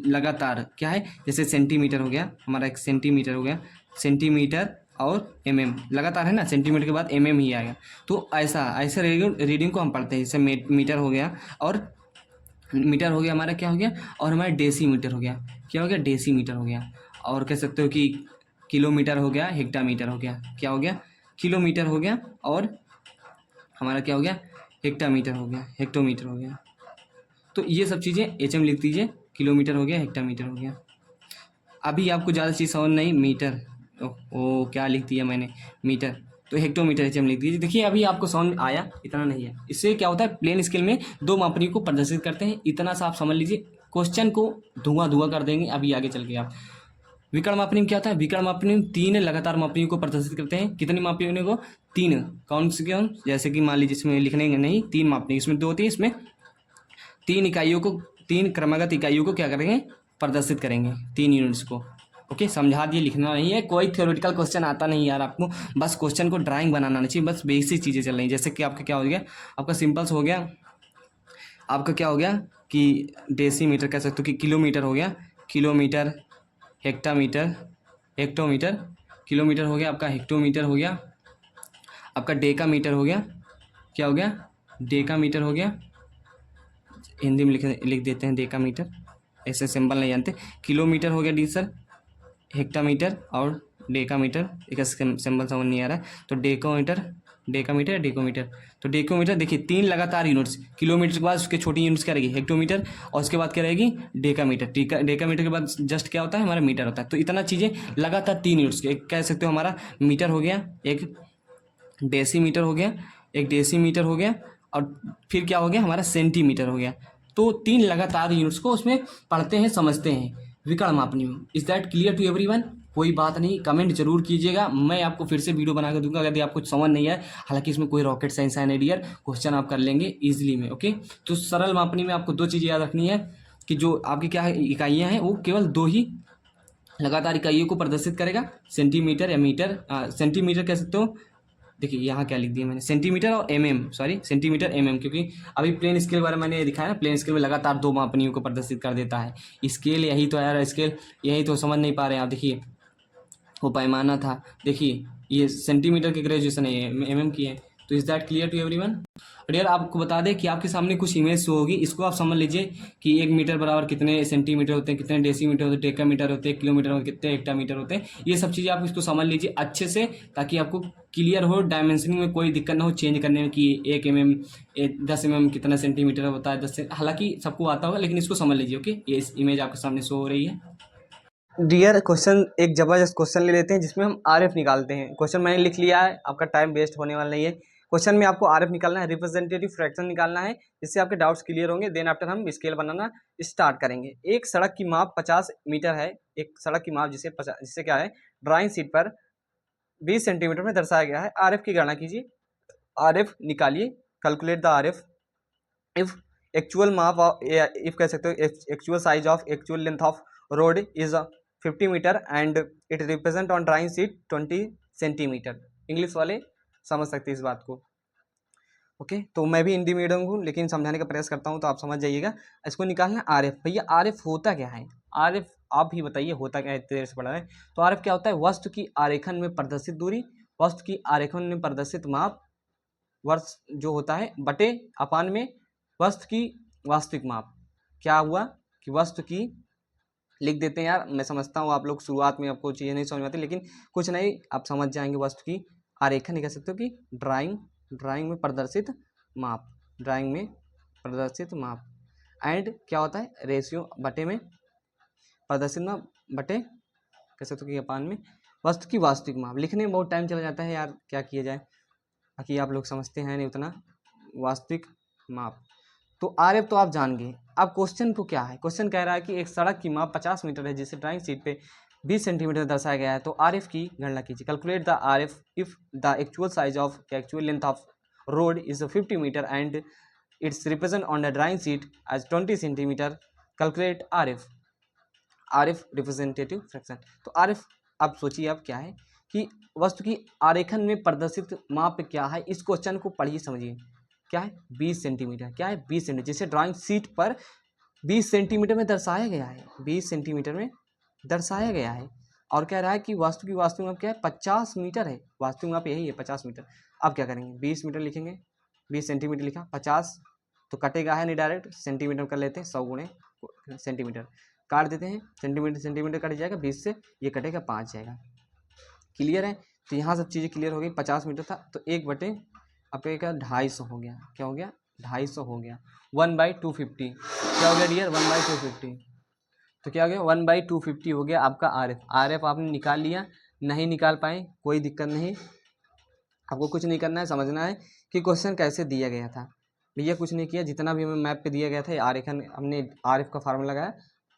लगातार क्या है? जैसे सेंटीमीटर हो गया, हमारा एक सेंटीमीटर हो गया, सेंटीमीटर और एमएम लगातार है ना, सेंटीमीटर के बाद एमएम ही आएगा। तो ऐसा रीडिंग को हम पढ़ते हैं। जैसे मीटर हो गया, और मीटर हो गया हमारा, क्या हो गया? और हमारा डेसीमीटर हो गया। क्या हो गया? डेसीमीटर हो गया। और कह सकते हो कि किलोमीटर हो गया, हेक्टामीटर हो गया। क्या हो गया? किलोमीटर हो गया, और हमारा क्या हो गया? हेक्टामीटर हो गया, हेक्टोमीटर हो गया। तो ये सब चीज़ें एचएम लिख दीजिए। किलोमीटर हो गया, हेक्टामीटर हो गया। अभी आपको ज़्यादा चीज़ समझ नहीं, मीटर, ओ क्या लिख दिया मैंने? मीटर। तो हेक्टोमीटर एचएम लिख दीजिए। देखिए अभी आपको समझ आया, इतना नहीं है। इससे क्या होता है? प्लेन स्केल में 2 मापनी को प्रदर्शित करते हैं। इतना सा आप समझ लीजिए, क्वेश्चन को धुआं कर देंगे अभी आगे चल के आप। विकर्ण मापनी में क्या होता है? विकर्ण मापनी में 3 लगातार मापनियों को प्रदर्शित करते हैं। कितनी मापनियों को? 3। कौन से कौन? जैसे कि मान लीजिए इसमें लिखने नहीं, 3 मापनी, इसमें 2 होती है। इसमें 3 इकाइयों को, 3 क्रमागत इकाइयों को क्या करेंगे? प्रदर्शित करेंगे, 3 यूनिट्स को। ओके, समझा दिए, लिखना नहीं है, कोई थ्योरेटिकल क्वेश्चन आता नहीं यार आपको, बस क्वेश्चन को ड्राइंग बनाना नहीं चाहिए, बस बेसिक चीज़ें चल रही हैं। जैसे कि आपका क्या हो गया, आपका सिंपल्स हो गया, आपका क्या हो गया कि डेसीमीटर कह सकते हो कि किलोमीटर हो गया, किलोमीटर, हेक्टामीटर, हेक्टोमीटर, किलोमीटर हो गया, आपका हेक्टोमीटर हो गया, आपका डेकामीटर हो गया, क्या हो गया, डेकामीटर हो गया, हिंदी में लिख देते हैं डेकामीटर, ऐसे सिंबल नहीं जानते। किलोमीटर हो गया डी सर, हेक्टामीटर और डेकामीटर, एक सिंबल समझ नहीं आ रहा है, तो डेकोमीटर, डेकामीटर या डेकोमीटर, तो डेकोमीटर देखिए 3 लगातार यूनिट्स, किलोमीटर के बाद उसके छोटी यूनिट्स क्या रहेगी, हेक्टोमीटर, और उसके बाद क्या रहेगी, डेकामीटर, डेकामीटर के बाद जस्ट क्या होता है हमारा मीटर होता है। तो इतना चीज़ें लगातार 3 यूनिट्स, एक कह सकते हो हमारा मीटर हो गया, एक डेसीमीटर हो गया, एक डेसीमीटर हो गया, और फिर क्या हो गया हमारा सेंटीमीटर हो गया। तो 3 लगातार यूनिट्स को उसमें पढ़ते हैं, समझते हैं विकर्ण मापनी में। Is that clear to everyone? कोई बात नहीं, कमेंट जरूर कीजिएगा, मैं आपको फिर से वीडियो बना कर दूंगा यदि आपको समझ नहीं आए। हालांकि इसमें कोई रॉकेट साइंस है नहीं डियर, क्वेश्चन आप कर लेंगे इजीली में। ओके, तो सरल मापनी में आपको 2 चीज़ें याद रखनी है कि जो आपकी क्या है इकाइयाँ हैं वो केवल 2 ही लगातार इकाइयों को प्रदर्शित करेगा, सेंटीमीटर या मीटर, सेंटीमीटर कह सकते हो, देखिए यहाँ क्या लिख दिया मैंने, सेंटीमीटर और एमएम, सॉरी सेंटीमीटर एमएम, क्योंकि अभी प्लेन स्केल बारे में मैंने दिखाया ना, प्लेन स्केल में लगातार 2 मापनियों को प्रदर्शित कर देता है। स्केल यही तो यार, स्केल यही तो समझ नहीं पा रहे हैं आप। देखिए वो पैमाना था, देखिए ये सेंटीमीटर की ग्रेजुएशन है, एमएम की है। तो is that clear to everyone? और यार आपको बता दें कि आपके सामने कुछ इमेज शो होगी, इसको आप समझ लीजिए कि 1 मीटर बराबर कितने सेंटीमीटर होते हैं, कितने डेसीमीटर होते हैं, डेकामीटर होते हैं, किलोमीटर में कितने हेक्टामीटर होते हैं। ये सब चीज़ें आप इसको समझ लीजिए अच्छे से, ताकि आपको क्लियर हो, डायमेंशनिंग में कोई दिक्कत ना हो चेंज करने में कि 1 mm 10 mm कितना सेंटीमीटर होता है, 10 से, हालांकि सबको आता होगा लेकिन इसको समझ लीजिए। ओके, ये इस इमेज आपके सामने शो हो रही है। डियर क्वेश्चन, एक जबरदस्त क्वेश्चन ले लेते हैं जिसमें हम आरएफ निकालते हैं। क्वेश्चन मैंने लिख लिया है, आपका टाइम वेस्ट होने वाला नहीं है। क्वेश्चन में आपको आरएफ निकालना है, रिप्रेजेंटेटिव फ्रैक्शन निकालना है, जिससे आपके डाउट्स क्लियर होंगे। देन आफ्टर हम स्केल बनाना स्टार्ट करेंगे। एक सड़क की माप 50 मीटर है, एक सड़क की माप जिसे क्या है ड्राइंग शीट पर 20 सेंटीमीटर में दर्शाया गया है। आरएफ की गणना कीजिए, आरएफ निकालिए, calculate the RF if actual माप इफ कह सकते हो actual size of actual length of road is 50 metre and it represent on drawing sheet 20 centimetre. English वाले समझ सकते हैं इस बात को। ओके, तो मैं भी हिंदी मीडियम हूँ लेकिन समझाने का प्रयास करता हूँ, तो आप समझ जाइएगा। इसको निकालना आरएफ। भैया आरएफ होता क्या है, आरएफ आप ही बताइए होता क्या है, इतनी देर से पढ़ा है। तो आरएफ क्या होता है, वस्तु की आरेखन में प्रदर्शित दूरी, वस्तु की आरेखन में प्रदर्शित माप, वर्ष जो होता है बटे अपान में वस्तु की वास्तविक माप। क्या हुआ कि वस्तु की लिख देते हैं यार, मैं समझता हूँ आप लोग शुरुआत में आपको चीज़ें नहीं समझ में आती, लेकिन कुछ नहीं आप समझ जाएंगे। वस्तु की आरेखन कह सकते हो कि ड्राइंग में प्रदर्शित माप, ड्राइंग में प्रदर्शित माप, एंड क्या होता है रेशियो बटे में प्रदर्शित माप बटे कह सकते हो कि अपान में वस्तु की वास्तविक माप। लिखने में बहुत टाइम चला जाता है यार, क्या किया जाए, बाकी आप लोग समझते हैं नहीं उतना। वास्तविक माप, तो आरएफ तो आप जान गए। अब क्वेश्चन को क्या है, क्वेश्चन कह रहा है कि एक सड़क की माप 50 मीटर है जिसे ड्राइंग शीट पे 20 सेंटीमीटर दर्शाया गया है। तो आरएफ की गणना कीजिए, calculate the RF if the actual size of actual length of road is 50 metre and it's represent on the drawing sheet as 20 centimetre. Calculate RF, RF representative fraction. तो RF आप सोचिए अब क्या है कि वस्तु की आरेखन में प्रदर्शित माप क्या है। इस क्वेश्चन को पढ़िए समझिए, क्या है 20 सेंटीमीटर, क्या है 20 सेंटीमीटर, जिसे ड्राइंग शीट पर 20 सेंटीमीटर में दर्शाया गया है, 20 सेंटीमीटर में दर्शाया गया है। और कह रहा है कि वस्तु की वास्तविक माप क्या है 50 मीटर है, वास्तविक माप यही है 50 मीटर। अब क्या करेंगे 20 मीटर लिखेंगे, 20 सेंटीमीटर लिखा, 50 तो कटेगा है नहीं डायरेक्ट, सेंटीमीटर कर लेते हैं, 100 गुणे सेंटीमीटर काट देते हैं, सेंटीमीटर सेंटीमीटर कट जाएगा, 20 से ये कटेगा 5 जाएगा। क्लियर है, तो यहाँ सब चीज़ें क्लियर हो गई। 50 मीटर था तो 1/, आपका क्या 250 हो गया, क्या हो गया 250 हो गया, 1/250 क्या हो गया डियर 1/250। तो क्या हो गया 1/250 हो गया आपका आरएफ। आरएफ आपने निकाल लिया, नहीं निकाल पाए कोई दिक्कत नहीं, आपको कुछ नहीं करना है, समझना है कि क्वेश्चन कैसे दिया गया था। भैया कुछ नहीं किया, जितना भी हमें मैप पे दिया गया था आरेखन, हमने आरएफ का फार्मूला लगाया,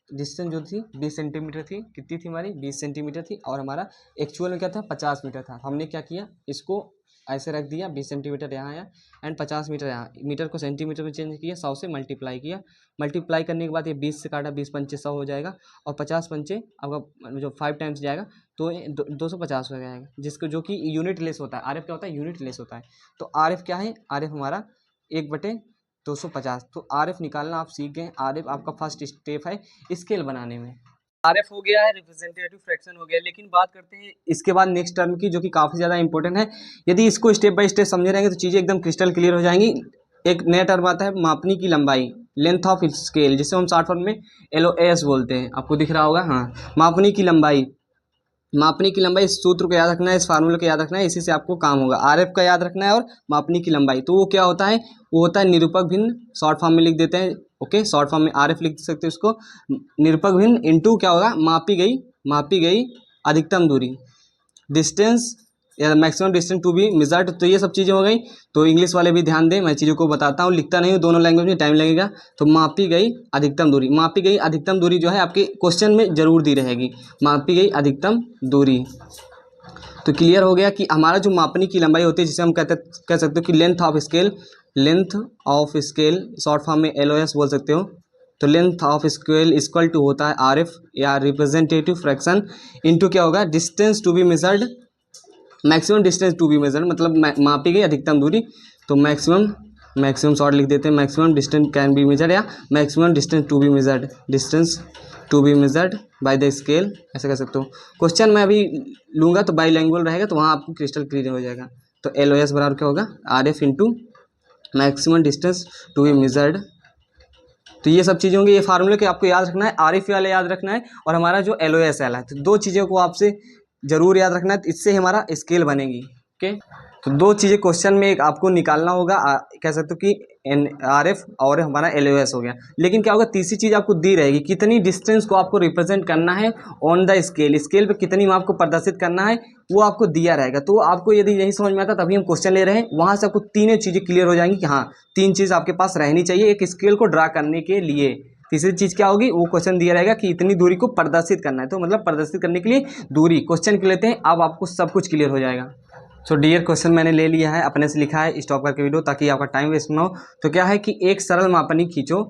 डिस्टेंस जो थी 20 सेंटीमीटर थी, कितनी थी हमारी 20 सेंटीमीटर थी, और हमारा एक्चुअल में क्या था 50 मीटर था। हमने क्या किया, इसको ऐसे रख दिया, 20 सेंटीमीटर यहाँ आया एंड 50 मीटर यहाँ, मीटर को सेंटीमीटर में चेंज किया, 100 से मल्टीप्लाई किया, मल्टीप्लाई करने के बाद ये 20 से काटा, 20 पंचे 100 हो जाएगा, और 50 पंचे आपका जो 5 टाइम्स जाएगा तो 250 हो जाएगा, जिसको जो कि यूनिट लेस होता है। आरएफ क्या होता है, यूनिट लेस होता है। तो आरएफ क्या है, आरएफ हमारा 1/250। तो आरएफ निकालना आप सीख गए। आरएफ आपका फर्स्ट स्टेप है स्केल बनाने में। आरएफ हो गया है, रिप्रेजेंटेटिव फ्रैक्शन हो गया। लेकिन बात करते हैं इसके बाद नेक्स्ट टर्म की, जो कि काफ़ी ज़्यादा इंपॉर्टेंट है। यदि इसको स्टेप बाय स्टेप समझे रहेंगे तो चीज़ें एकदम क्रिस्टल क्लियर हो जाएंगी। एक नया टर्म आता है मापनी की लंबाई, लेंथ ऑफ स्केल, जिसे हम शॉर्ट फॉर्म में LOS बोलते हैं। आपको दिख रहा होगा, हाँ, मापनी की लंबाई। मापने की लंबाई, इस सूत्र को याद रखना है, इस फार्मूले को याद रखना है, इसी से आपको काम होगा। आरएफ का याद रखना है और मापने की लंबाई। तो वो क्या होता है, वो होता है निरूपक भिन्न, शॉर्ट फॉर्म में लिख देते हैं। ओके, शॉर्ट फॉर्म में आरएफ लिख सकते हैं उसको। निरूपक भिन्न इंटू क्या होगा, मापी गई अधिकतम दूरी, डिस्टेंस या maximum distance to be measured. तो ये सब चीज़ें हो गई। तो इंग्लिश वाले भी ध्यान दें, मैं चीज़ों को बताता हूँ, लिखता नहीं हूँ, दोनों लैंग्वेज में टाइम लगेगा। तो मापी गई अधिकतम दूरी, मापी गई अधिकतम दूरी जो है आपके क्वेश्चन में जरूर दी रहेगी, मापी गई अधिकतम दूरी। तो क्लियर हो गया कि हमारा जो मापनी की लंबाई होती है, जिसे हम कह सकते हो कि length of scale, length of scale short form में LOS बोल सकते हो। तो length of scale equal to होता है आरएफ या रिप्रेजेंटेटिव फ्रैक्शन इंटू क्या होगा, distance to be measured, maximum distance to be measured, मतलब मापी गई अधिकतम दूरी। तो मैक्सिमम शॉर्ट लिख देते हैं, maximum distance can be measured या maximum distance to be measured, distance to be measured by the scale, ऐसे कह सकते हो। क्वेश्चन मैं अभी लूँगा तो बाईलैंग्वेज रहेगा, तो वहाँ आपको क्रिस्टल क्लियर हो जाएगा। तो LOS बराबर क्या होगा, RF into maximum distance to be measured. तो ये सब चीज़ें होंगी, ये फार्मूले के आपको याद रखना है, आरएफ वाले याद रखना है, और हमारा जो LOS वाला है। तो दो चीज़ों को आपसे जरूर याद रखना है, इससे हमारा स्केल बनेगी। ओके, तो दो चीज़ें क्वेश्चन में एक आपको निकालना होगा, कह सकते हो कि आरएफ और हमारा LOS हो गया। लेकिन क्या होगा, तीसरी चीज़ आपको दी रहेगी, कितनी डिस्टेंस को आपको रिप्रेजेंट करना है ऑन द स्केल, स्केल पे कितनी माप को प्रदर्शित करना है, वो आपको दिया रहेगा। तो आपको यदि यही समझ में आता तभी हम क्वेश्चन ले रहे हैं, वहाँ से आपको तीनों चीज़ें क्लियर हो जाएंगी कि हाँ, तीन चीज़ आपके पास रहनी चाहिए एक स्केल को ड्रा करने के लिए। तीसरी चीज़ क्या होगी, वो क्वेश्चन दिया रहेगा कि इतनी दूरी को प्रदर्शित करना है। तो मतलब प्रदर्शित करने के लिए दूरी क्वेश्चन के लेते हैं, अब आपको सब कुछ क्लियर हो जाएगा। सो डियर, क्वेश्चन मैंने ले लिया है, अपने से लिखा है, स्टॉप करके वीडियो, ताकि आपका टाइम वेस्ट ना हो। तो क्या है कि एक सरल मापनी खींचो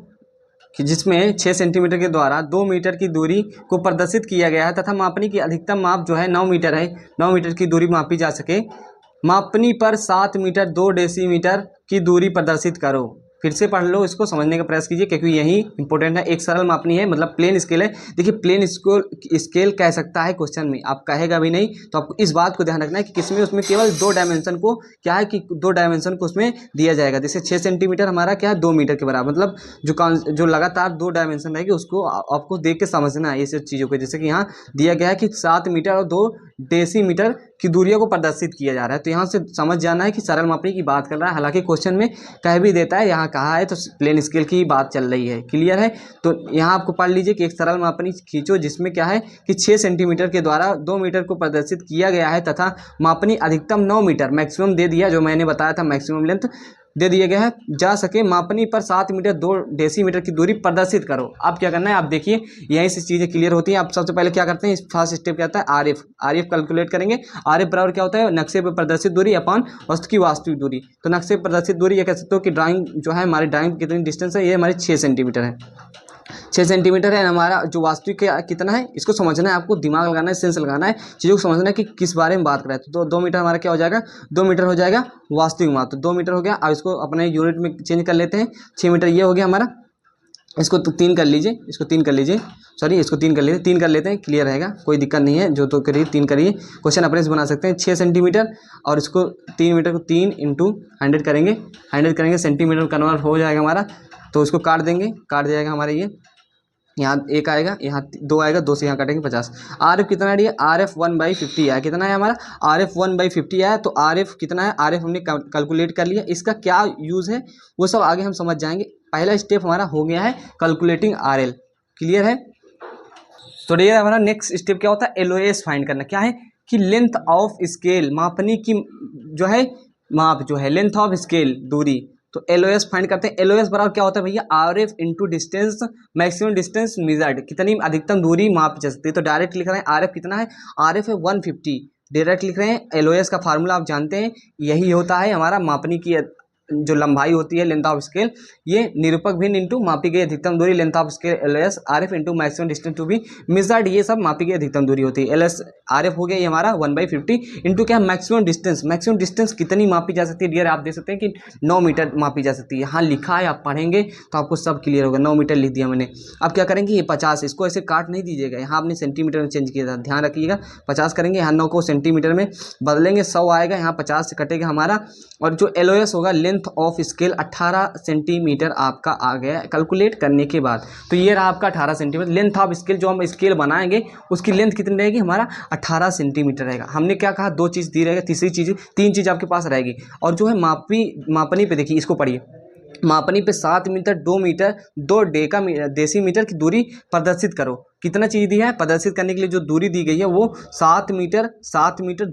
कि जिसमें 6 सेंटीमीटर के द्वारा 2 मीटर की दूरी को प्रदर्शित किया गया है, तथा मापनी की अधिकतम माप जो है 9 मीटर है, 9 मीटर की दूरी मापी जा सके। मापनी पर 7 मीटर 2 डेसीमीटर की दूरी प्रदर्शित करो। फिर से पढ़ लो, इसको समझने का प्रयास कीजिए, क्योंकि यही इंपॉर्टेंट है। एक सरल मापनी है, मतलब प्लेन स्केल है। देखिए, प्लेन स्केल कह सकता है क्वेश्चन में, आप कहेगा भी नहीं। तो आपको इस बात को ध्यान रखना है कि किसमें, उसमें केवल 2 डायमेंशन को क्या है कि 2 डायमेंशन को उसमें दिया जाएगा। जैसे 6 सेंटीमीटर हमारा क्या है 2 मीटर के बराबर, मतलब जो लगातार 2 डायमेंशन रहेगी उसको आपको देख के समझना है ये सब चीज़ों को। जैसे कि यहाँ दिया गया है कि 7 मीटर और 2 डेसीमीटर की दूरियों को प्रदर्शित किया जा रहा है। तो यहाँ से समझ जाना है कि सरल मापनी की बात कर रहा है। हालांकि क्वेश्चन में कह भी देता है, यहाँ कहा है तो प्लेन स्केल की बात चल रही है। क्लियर है। तो यहाँ आपको पढ़ लीजिए कि एक सरल मापनी खींचो जिसमें क्या है कि 6 सेंटीमीटर के द्वारा 2 मीटर को प्रदर्शित किया गया है, तथा मापनी अधिकतम 9 मीटर मैक्सिमम दे दिया, जो मैंने बताया था मैक्सिमम लेंथ दे दिया गया है जा सके। मापनी पर 7 मीटर 2 डेसीमीटर की दूरी प्रदर्शित करो। अब क्या करना है, आप देखिए यहीं से चीज़ें क्लियर होती हैं। आप सबसे पहले क्या करते हैं, फर्स्ट स्टेप क्या होता है, आरएफ कैलकुलेट करेंगे। आरएफ बराबर क्या होता है, नक्शे पर प्रदर्शित दूरी अपॉन वस्तु की वास्तविक दूरी। तो नक्शे पर प्रदर्शित दूरी ये कह सकते हो कि ड्राइंग जो है, हमारी ड्राइंग कितनी डिस्टेंस है, ये हमारी 6 सेंटीमीटर है, 6 सेंटीमीटर है। हमारा जो वास्तविक कितना है, इसको समझना है, आपको दिमाग लगाना है, सेंस लगाना है, चीज़ों को समझना है कि किस बारे में बात कर रहे हैं। तो 2 मीटर हमारा क्या हो जाएगा, 2 मीटर हो जाएगा वास्तविक माप। तो 2 मीटर हो गया। अब इसको अपने यूनिट में चेंज कर लेते हैं। 6 मीटर ये हो गया हमारा, इसको तो 3 कर लीजिए, इसको 3 कर लीजिए, सॉरी इसको 3 कर लीजिए, 3 कर लेते हैं, क्लियर रहेगा, कोई दिक्कत नहीं है। जो तो करिए 3 करिए, क्वेश्चन अपने से बना सकते हैं। 6 सेंटीमीटर और इसको 3 मीटर को 3 इंटू 100 करेंगे, 100 करेंगे सेंटीमीटर कन्वर्ट हो जाएगा हमारा। तो इसको काट देंगे, काट जाएगा हमारे ये, यहाँ 1 आएगा, यहाँ 2 आएगा, 2 से यहाँ काटेंगे 50। आरएफ कितना है, RF 1/50 आया। कितना है हमारा, RF 1/50 आया। तो RF कितना है, RF हमने कैलकुलेट कर लिया। इसका क्या यूज़ है वो सब आगे हम समझ जाएंगे। पहला स्टेप हमारा हो गया है कैलकुलेटिंग RL। क्लियर है। तो ये हमारा नेक्स्ट स्टेप क्या होता है, LOS फाइंड करना। क्या है कि लेंथ ऑफ स्केल, मापनी की जो है माप जो है, लेंथ ऑफ स्केल दूरी तो LOS फाइंड करते हैं। LOS बराबर क्या होता है भैया, RF into distance, maximum distance measured, कितनी अधिकतम दूरी मापी जा सकती है। तो डायरेक्ट लिख रहे हैं RF कितना है, RF है 150, डायरेक्ट लिख रहे हैं। LOS का फार्मूला आप जानते हैं, यही होता है हमारा मापनी की जो लंबाई होती है, लेंथ ऑफ स्केल, ये निरूपक भिन्न इंटू मापी गई अधिकतम दूरी, length of scale LOS, RF into maximum distance to be measured, ये सब मापी गई अधिकतम दूरी होती है। LS RF हो गया ये हमारा 1/50 इंटू क्या, मैक्सिमम डिस्टेंस, मैक्सिमम डिस्टेंस कितनी मापी जा सकती है डियर, आप देख सकते हैं कि 9 मीटर मापी जा सकती है। यहाँ लिखा है, आप पढ़ेंगे तो आपको सब क्लियर होगा। 9 मीटर लिख दिया मैंने। अब क्या करेंगे, ये 50, इसको ऐसे काट नहीं दीजिएगा, यहाँ आपने सेंटीमीटर में चेंज किया था, ध्यान रखिएगा। 50 करेंगे, यहाँ 9 को सेंटीमीटर में बदलेंगे, 100 आएगा, यहाँ 50 से कटेगा हमारा। और जो LOS होगा, लेंथ ऑफ स्केल 18 सेंटीमीटर आपका आ गया कैलकुलेट करने के बाद। तो ये रहा आपका 18 सेंटीमीटर लेंथ ऑफ स्केल। जो हम स्केल बनाएंगे उसकी लेंथ कितनी रहेगी, हमारा 18 सेंटीमीटर रहेगा। हमने क्या कहा, 2 चीज़ दी रहेगा, तीसरी चीज़ 3 चीज़ आपके पास रहेगी। और जो है मापनी पे देखिए, इसको पढ़िए, मापनी पे 7 मीटर 2 मीटर 2 डेसीमीटर की दूरी प्रदर्शित करो। कितना चीज़ दी है, प्रदर्शित करने के लिए जो दूरी दी गई है वो 7 मीटर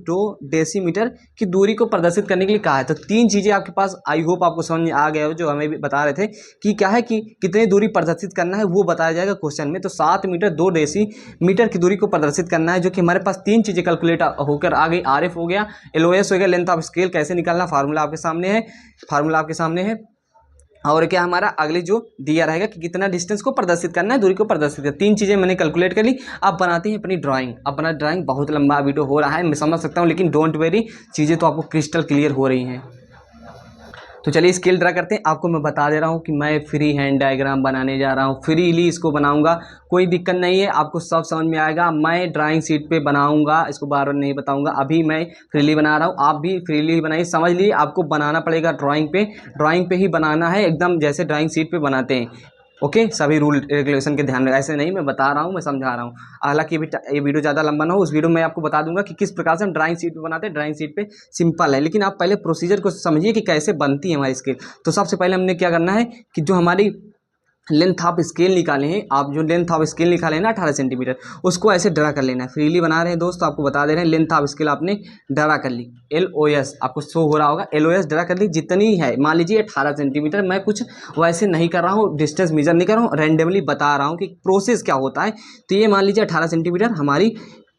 2 डेसीमीटर की दूरी को प्रदर्शित करने के लिए कहा है। तो 3 चीज़ें आपके पास, आई होप आपको समझ में आ गया हो, जो हमें भी बता रहे थे कि क्या है कि कितनी दूरी प्रदर्शित करना है वो बताया जाएगा क्वेश्चन में। तो 7 मीटर 2 डेसीमीटर की दूरी को प्रदर्शित करना है, जो कि हमारे पास 3 चीज़ें कैलकुलेट होकर आ गई। RF हो गया, LOS हो गया, लेंथ ऑफ स्केल कैसे निकालना, फार्मूला आपके सामने है। और क्या हमारा अगली जो दिया रहेगा कि कितना डिस्टेंस को प्रदर्शित करना है, दूरी को प्रदर्शित करना है। 3 चीज़ें मैंने कैलकुलेट कर ली। अब बनाते हैं अपनी ड्राइंग। अपना ड्राइंग बहुत लंबा वीडियो हो रहा है, मैं समझ सकता हूँ, लेकिन डोंट वेरी, चीज़ें तो आपको क्रिस्टल क्लियर हो रही हैं। तो चलिए स्केल ड्रा करते हैं। आपको मैं बता दे रहा हूँ कि मैं फ्री हैंड डायग्राम बनाने जा रहा हूँ, फ्रीली इसको बनाऊंगा, कोई दिक्कत नहीं है, आपको सब समझ में आएगा। मैं ड्राइंग शीट पे बनाऊंगा, इसको बार बार नहीं बताऊंगा। अभी मैं फ्रीली बना रहा हूँ, आप भी फ्रीली ही बनाइए। समझ लीजिए, आपको बनाना पड़ेगा ड्राइंग पे ही बनाना है, एकदम जैसे ड्राइंग शीट पे बनाते हैं। ओके, सभी रूल रेगुलेशन के ध्यान में, ऐसे नहीं मैं बता रहा हूँ, मैं समझा रहा हूँ। हालांकि ये वीडियो ज़्यादा लंबा ना हो, उस वीडियो में आपको बता दूंगा कि किस प्रकार से हम ड्राइंग शीट पे बनाते हैं। ड्राइंग शीट पे सिंपल है, लेकिन आप पहले प्रोसीजर को समझिए कि कैसे बनती है हमारी स्केल। तो सबसे पहले हमने क्या करना है कि जो हमारी लेंथ ऑफ स्केल निकाले हैं, आप जो लेंथ ऑफ स्केल निकाले हैं ना 18 सेंटीमीटर, उसको ऐसे ड्रा कर लेना है। फ्रीली बना रहे हैं दोस्त, आपको बता दे रहे हैं। लेंथ ऑफ स्केल आपने ड्रा कर ली, LOS आपको शो हो रहा होगा, LOS ड्रा कर ली जितनी है। मान लीजिए 18 सेंटीमीटर, मैं कुछ वैसे नहीं कर रहा हूँ, डिस्टेंस मेजर नहीं कर रहा हूँ, रैंडमली बता रहा हूँ कि प्रोसेस क्या होता है। तो ये मान लीजिए 18 सेंटीमीटर हमारी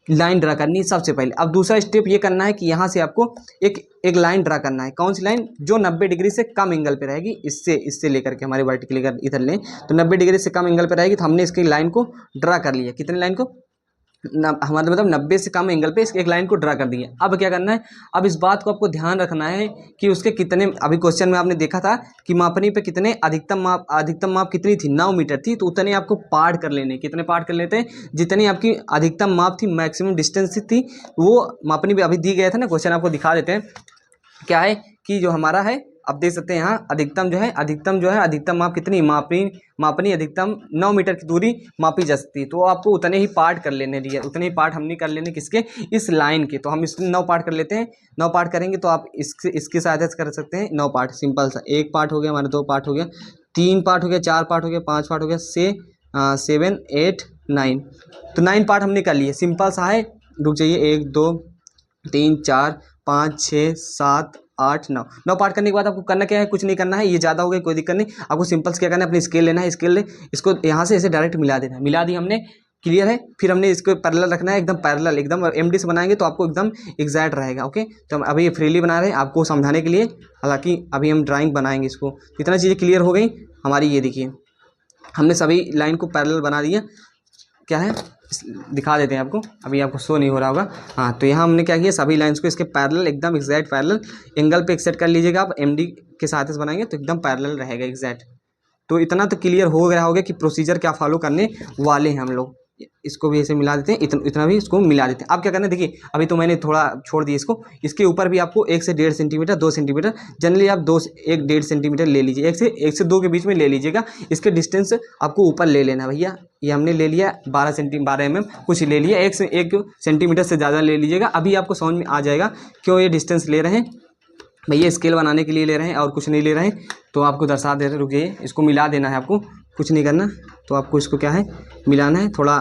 लाइन ड्रा करनी है सबसे पहले। अब दूसरा स्टेप ये करना है कि यहाँ से आपको एक लाइन ड्रा करना है। कौन सी लाइन, जो 90 डिग्री से कम एंगल पे रहेगी, इससे लेकर के हमारे वर्टिकल इधर लें तो 90 डिग्री से कम एंगल पे रहेगी। तो हमने इसकी लाइन को ड्रा कर लिया। कितनी लाइन को, हमारा मतलब 90 से कम एंगल पे एक लाइन को ड्रा कर दिया। अब क्या करना है, अब इस बात को आपको ध्यान रखना है कि उसके कितने, अभी क्वेश्चन में आपने देखा था कि मापनी पे कितने अधिकतम माप कितनी थी, 9 मीटर थी। तो उतने आपको पार्ट कर लेने, कितने पार्ट कर लेते हैं, जितनी आपकी अधिकतम माप थी, मैक्सिमम डिस्टेंस थी, वो मापनी पे अभी दी गया था ना। क्वेश्चन आपको दिखा देते हैं। क्या है कि जो हमारा है, आप देख सकते हैं यहाँ अधिकतम जो है अधिकतम माप कितनी, मापनी अधिकतम 9 मीटर की दूरी मापी जा सकती है। तो आपको उतने ही पार्ट कर लेने दिए, उतने ही पार्ट हमने कर लेने किसके, इस लाइन के। तो हम इसके 9 पार्ट कर लेते हैं। 9 पार्ट करेंगे तो आप इसके सहायता से कर सकते हैं 9 पार्ट। सिंपल सा, 1 पार्ट हो गया हमारा, 2 पार्ट हो गया, 3 पार्ट हो गया, 4 पार्ट हो गया, 5 पार्ट हो गया, 7 8 9। तो 9 पार्ट हमने कर लिए। सिंपल सा है, रुक जाइए, 1 2 3 4 5 6 7 8 9 पार्ट करने के बाद आपको करना क्या है, कुछ नहीं करना है। ये ज़्यादा हो गया, कोई दिक्कत नहीं। आपको सिंपल से क्या करना है, अपनी स्केल लेना है, स्केल ले, इसको यहाँ से ऐसे डायरेक्ट मिला देना है। मिला दी हमने, क्लियर है। फिर हमने इसको पैरेलल रखना है, एकदम पैरेलल, एकदम MD से बनाएंगे तो आपको एकदम एग्जैक्ट रहेगा। ओके, तो हम अभी फ्रीली बना रहे हैं आपको समझाने के लिए, हालांकि अभी हम ड्राइंग बनाएंगे इसको। इतना चीज़ें क्लियर हो गई हमारी। ये देखिए, हमने सभी लाइन को पैरेलल बना दिया। क्या है, दिखा देते हैं आपको, अभी आपको शो नहीं हो रहा होगा। हाँ, तो यहाँ हमने क्या किया, सभी लाइंस को इसके पैरेलल, एकदम एग्जैक्ट पैरेलल एंगल पे सेट कर लीजिएगा। आप MD के साथ से बनाएंगे तो एकदम पैरेलल रहेगा एग्जैक्ट। तो इतना तो क्लियर हो गया होगा कि प्रोसीजर क्या फॉलो करने वाले हैं हम लोग। इसको भी ऐसे मिला देते हैं, इतना भी इसको मिला देते हैं। अब क्या करना है, देखिए अभी तो मैंने थोड़ा छोड़ दिया इसको। इसके ऊपर भी आपको 1 से 1.5 सेंटीमीटर, 2 सेंटीमीटर, जनरली आप 1 से 1.5 सेंटीमीटर ले लीजिए, 1 से 2 के बीच में ले लीजिएगा। इसके डिस्टेंस आपको ऊपर ले लेना भैया। ये हमने ले लिया 12 mm कुछ ले लिया, 1 से 1 सेंटीमीटर से ज़्यादा ले लीजिएगा। अभी आपको समझ में आ जाएगा क्यों ये डिस्टेंस ले रहे हैं भैया, स्केल बनाने के लिए ले रहे हैं और कुछ नहीं ले रहे हैं। तो आपको दर्शा दे रहे, रुकिए, इसको मिला देना है आपको, कुछ नहीं करना। तो आपको इसको क्या है, मिलाना है। थोड़ा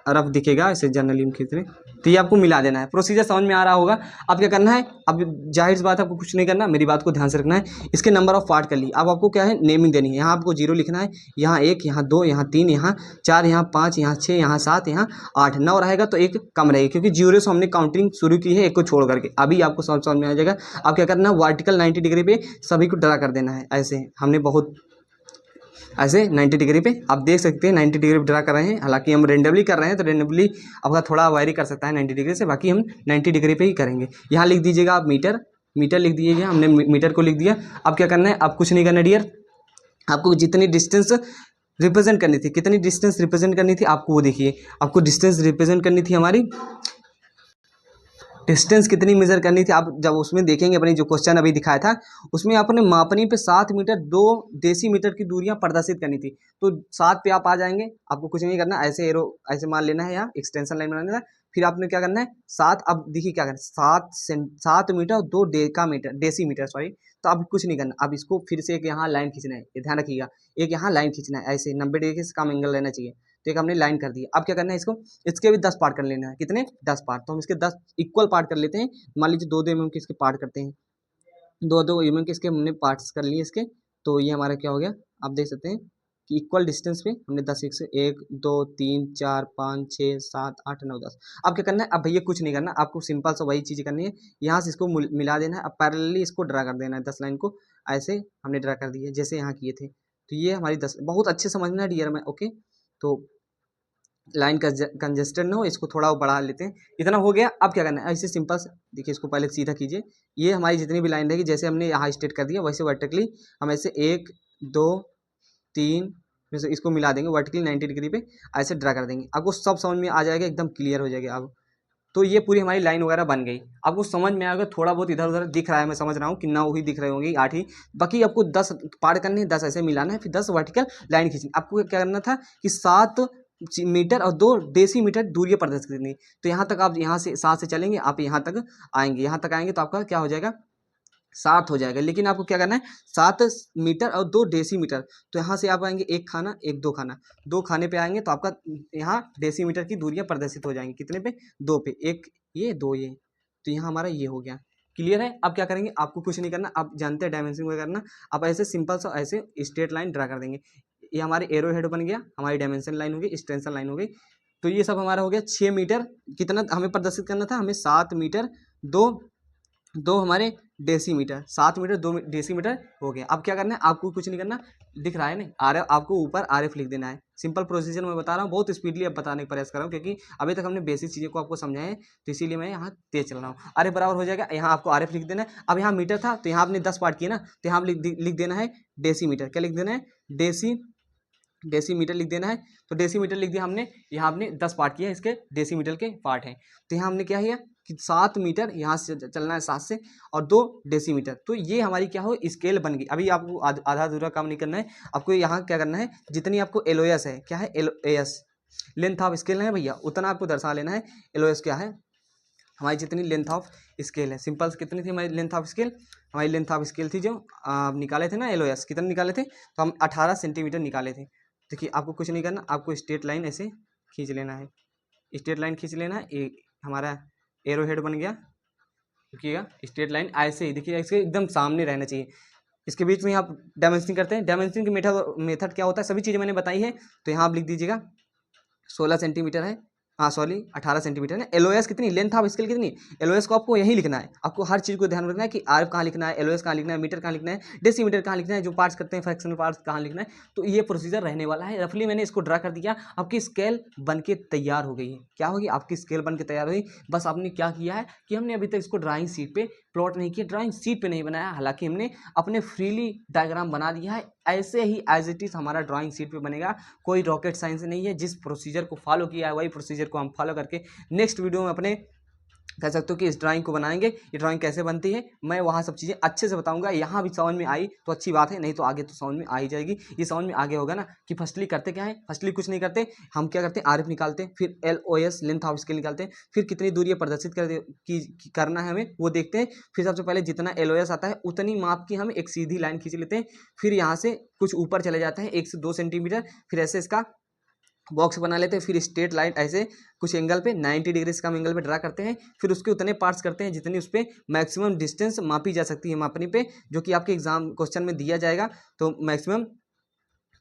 रफ दिखेगा ऐसे जनरली हम खींच रहे, तो ये आपको मिला देना है। प्रोसीजर समझ में आ रहा होगा। अब क्या करना है, अब जाहिर सी बात है आपको कुछ नहीं करना, मेरी बात को ध्यान से रखना है। इसके नंबर ऑफ पार्ट कर ली। अब आपको क्या है, नेमिंग देनी है। यहाँ आपको 0 लिखना है, यहाँ 1, यहाँ 2, यहाँ 3, यहाँ 4, यहाँ 5, यहाँ 6, यहाँ 7, यहाँ 8, 9 रहेगा तो एक कम रहेगी, क्योंकि 0 से हमने काउंटिंग शुरू की है, एक को छोड़ करके। अभी आपको समझ में आ जाएगा। अब क्या करना है, वर्टिकल 90 डिग्री पे सभी को ड्रा कर देना है। ऐसे हमने बहुत ऐसे 90 डिग्री पे आप देख सकते हैं 90 डिग्री पे ड्रा कर रहे हैं। हालांकि हम रेंडमली कर रहे हैं तो रेंडमली आपका थोड़ा वायरी कर सकता है 90 डिग्री से, बाकी हम 90 डिग्री पे ही करेंगे। यहाँ लिख दीजिएगा आप मीटर, मीटर लिख दीजिएगा। हमने मीटर को लिख दिया। अब क्या करना है, आप कुछ नहीं करना डियर, आपको जितनी डिस्टेंस रिप्रेजेंट करनी थी, कितनी डिस्टेंस रिप्रेजेंट करनी थी आपको वो देखिए। आपको डिस्टेंस रिप्रेजेंट करनी थी, हमारी डिस्टेंस कितनी मेजर करनी थी। आप जब उसमें देखेंगे अपनी जो क्वेश्चन अभी दिखाया था उसमें आपने मापनी पे 7 मीटर 2 डेसीमीटर की दूरियां प्रदर्शित करनी थी। तो 7 पे आप आ जाएंगे, आपको कुछ नहीं करना, ऐसे एरो ऐसे मान लेना है, यहाँ एक्सटेंशन लाइन बनाना है। फिर आपने क्या करना है 7, अब देखिए क्या करना है, 7 मीटर 2 डेसीमीटर सॉरी। तो अब कुछ नहीं करना, अब इसको फिर से एक यहाँ लाइन खींचना है, ये ध्यान रखिएगा, एक यहाँ लाइन खींचना है ऐसे 90 डिग्री से कम एंगल रहना चाहिए। तो एक हमने लाइन कर दी। अब क्या करना है, इसको इसके भी 10 पार्ट कर लेना है। कितने, 10 पार्ट। तो हम इसके 10 इक्वल पार्ट कर लेते हैं। मान लीजिए 2-2 mm के इसके पार्ट करते हैं, 2-2 mm के इसके हमने पार्ट्स कर लिए इसके। तो ये हमारा क्या हो गया, आप देख सकते हैं कि इक्वल डिस्टेंस पे हमने 10 1 2 3 4 5 6 7 8 9 10। अब क्या करना है, अब भैया कुछ नहीं करना, आपको सिंपल सा वही चीज़ करनी है। यहाँ से इसको मिला देना है। अब पैरेलली इसको ड्रा कर देना है, 10 लाइन को ऐसे हमने ड्रा कर दी है जैसे यहाँ किए थे। तो ये हमारी 10, बहुत अच्छे समझना है डियर में, ओके। तो लाइन कंजेस्टेड ना हो, इसको थोड़ा बढ़ा लेते हैं। इतना हो गया। अब क्या करना है, ऐसे सिंपल से देखिए, इसको पहले सीधा कीजिए। ये हमारी जितनी भी लाइन रहेगी जैसे हमने यहाँ स्टेट कर दिया वैसे वर्टिकली हम ऐसे 1 2 3 इसको मिला देंगे वर्टिकली 90 डिग्री पे ऐसे ड्रा कर देंगे। आपको सब समझ में आ जाएगा, एकदम क्लियर हो जाएगा। अब तो ये पूरी हमारी लाइन वगैरह बन गई। आपको समझ में आएगा, थोड़ा बहुत इधर उधर दिख रहा है, मैं समझ रहा हूँ कि 9 ही दिख रहे होंगे, 8 ही। बाकी आपको 10 पार करने, 10 ऐसे मिलाना है, फिर 10 वर्टिकल लाइन खींचनी। आपको क्या करना था कि 7 मीटर और 2 डेसीमीटर दूरी प्रदर्शित करनी। तो यहाँ तक आप यहाँ से 7 से चलेंगे, आप यहाँ तक आएंगे, यहाँ तक आएंगे तो आपका क्या हो जाएगा, 7 हो जाएगा। लेकिन आपको क्या करना है, 7 मीटर और 2 डेसीमीटर। तो यहाँ से आप आएंगे 1 खाना 1 2 खाना, 2 खाने पे आएंगे तो आपका यहाँ डेसीमीटर की दूरियां प्रदर्शित हो जाएंगी। कितने पे, 2 पे, 1 ये 2 ये। तो यहाँ हमारा ये हो गया, क्लियर है। अब क्या करेंगे, आपको कुछ नहीं करना, आप जानते हैं डायमेंशन वगैरह करना। आप ऐसे सिंपल सा ऐसे स्ट्रेट लाइन ड्रा कर देंगे। ये हमारे एरो हेड बन गया, हमारी डायमेंशन लाइन हो गई, एक्सटेंशन लाइन हो गई। तो ये सब हमारा हो गया 6 मीटर। कितना हमें प्रदर्शित करना था, हमें 7 मीटर 2 हमारे डेसीमीटर, 7 मीटर 2 डेसीमीटर हो गया। अब क्या करना है, आपको कुछ नहीं करना, दिख रहा है नहीं RF, आपको ऊपर RF लिख देना है। सिंपल प्रोसीजर मैं बता रहा हूँ, बहुत स्पीडली अब बताने का प्रयास कर रहा हूँ, क्योंकि अभी तक हमने बेसिक चीज़ों को आपको समझाया है, तो इसीलिए मैं यहाँ तेज चल रहा हूँ। RF बराबर हो जाएगा, यहाँ आपको RF लिख देना है। अब यहाँ मीटर था तो यहाँ आपने 10 पार्ट किया ना, तो यहाँ लिख देना है डेसीमीटर। क्या लिख देना है, डेसीमीटर लिख देना है। तो डेसीमीटर लिख दिया हमने, यहाँ आपने 10 पार्ट किया, इसके डेसीमीटर के पार्ट हैं। तो यहाँ हमने क्या किया कि 7 मीटर यहाँ से चलना है 7 से, और 2 डेसीमीटर। तो ये हमारी क्या हो, स्केल बन गई। अभी आपको आधा अधूरा काम नहीं करना है, आपको यहाँ क्या करना है, जितनी आपको LOS है, क्या है LOS लेंथ ऑफ स्केल है भैया, उतना आपको दर्शा लेना है। LOS क्या है, हमारी जितनी लेंथ ऑफ स्केल है। सिंपल कितनी थी हमारी लेंथ ऑफ स्केल, हमारी लेंथ ऑफ स्केल थी जो निकाले थे ना LOS, कितने निकाले थे, तो हम 18 सेंटीमीटर निकाले थे। देखिए आपको कुछ नहीं करना, आपको स्ट्रेट लाइन ऐसे खींच लेना है, स्ट्रेट लाइन खींच लेना है। हमारा एरो हेड बन गया, देखिएगा स्ट्रेट लाइन ऐसे ही, देखिए इसके एकदम सामने रहना चाहिए। इसके बीच में आप डायमेंशनिंग करते हैं। डायमेंशनिंग की मेथड क्या होता है, सभी चीज़ें मैंने बताई है। तो यहाँ आप लिख दीजिएगा 16 सेंटीमीटर है, हाँ सॉरी 18 सेंटीमीटर है। LOS कितनी, लेंथ ऑफ स्केल कितनी, LOS को आपको यही लिखना है। आपको हर चीज़ को ध्यान रखना है कि RF कहाँ लिखना है, LOS कहाँ लिखना है, मीटर कहाँ लिखना है, डेसीमीटर कहाँ लिखना है, जो पार्ट्स करते हैं फ्रैक्शनल पार्ट्स कहाँ लिखना है। तो ये प्रोसीजर रहने वाला है। रफली मैंने इसको ड्रा कर दिया, आपकी स्केल बन के तैयार हो गई है। क्या होगी, आपकी स्केल बन के तैयार हुई। बस आपने क्या किया है कि हमने अभी तक इसको ड्राइंग शीट पे प्लॉट नहीं किया, ड्राइंग शीट पे नहीं बनाया, हालांकि हमने अपने फ्रीली डायग्राम बना दिया है। ऐसे ही एज इट इज़ हमारा ड्राइंग शीट पे बनेगा, कोई रॉकेट साइंस नहीं है। जिस प्रोसीजर को फॉलो किया है वही प्रोसीजर को हम फॉलो करके नेक्स्ट वीडियो में अपने कह सकते हो कि इस ड्राइंग को बनाएंगे। ये ड्राइंग कैसे बनती है मैं वहाँ सब चीज़ें अच्छे से बताऊंगा। यहाँ भी समझ में आई तो अच्छी बात है, नहीं तो आगे तो समझ में आ ही जाएगी। ये समझ में आगे होगा ना कि फर्स्टली करते क्या है, फर्स्टली कुछ नहीं करते, हम क्या करते हैं RF निकालते हैं, फिर LOS लेंथ ऑफ स्केल निकालते हैं, फिर कितनी दूरी प्रदर्शित करना है हमें वो देखते हैं। फिर सबसे पहले जितना LOS आता है उतनी माप की हम एक सीधी लाइन खींच लेते हैं। फिर यहाँ से कुछ ऊपर चले जाते हैं 1 से 2 सेंटीमीटर, फिर ऐसे इसका बॉक्स बना लेते हैं, फिर स्ट्रेट लाइन ऐसे कुछ एंगल पे 90 डिग्री से कम एंगल पे ड्रा करते हैं, फिर उसके उतने पार्ट्स करते हैं जितनी उस पर मैक्सिमम डिस्टेंस मापी जा सकती है मापनी पे, जो कि आपके एग्जाम क्वेश्चन में दिया जाएगा। तो मैक्सिमम,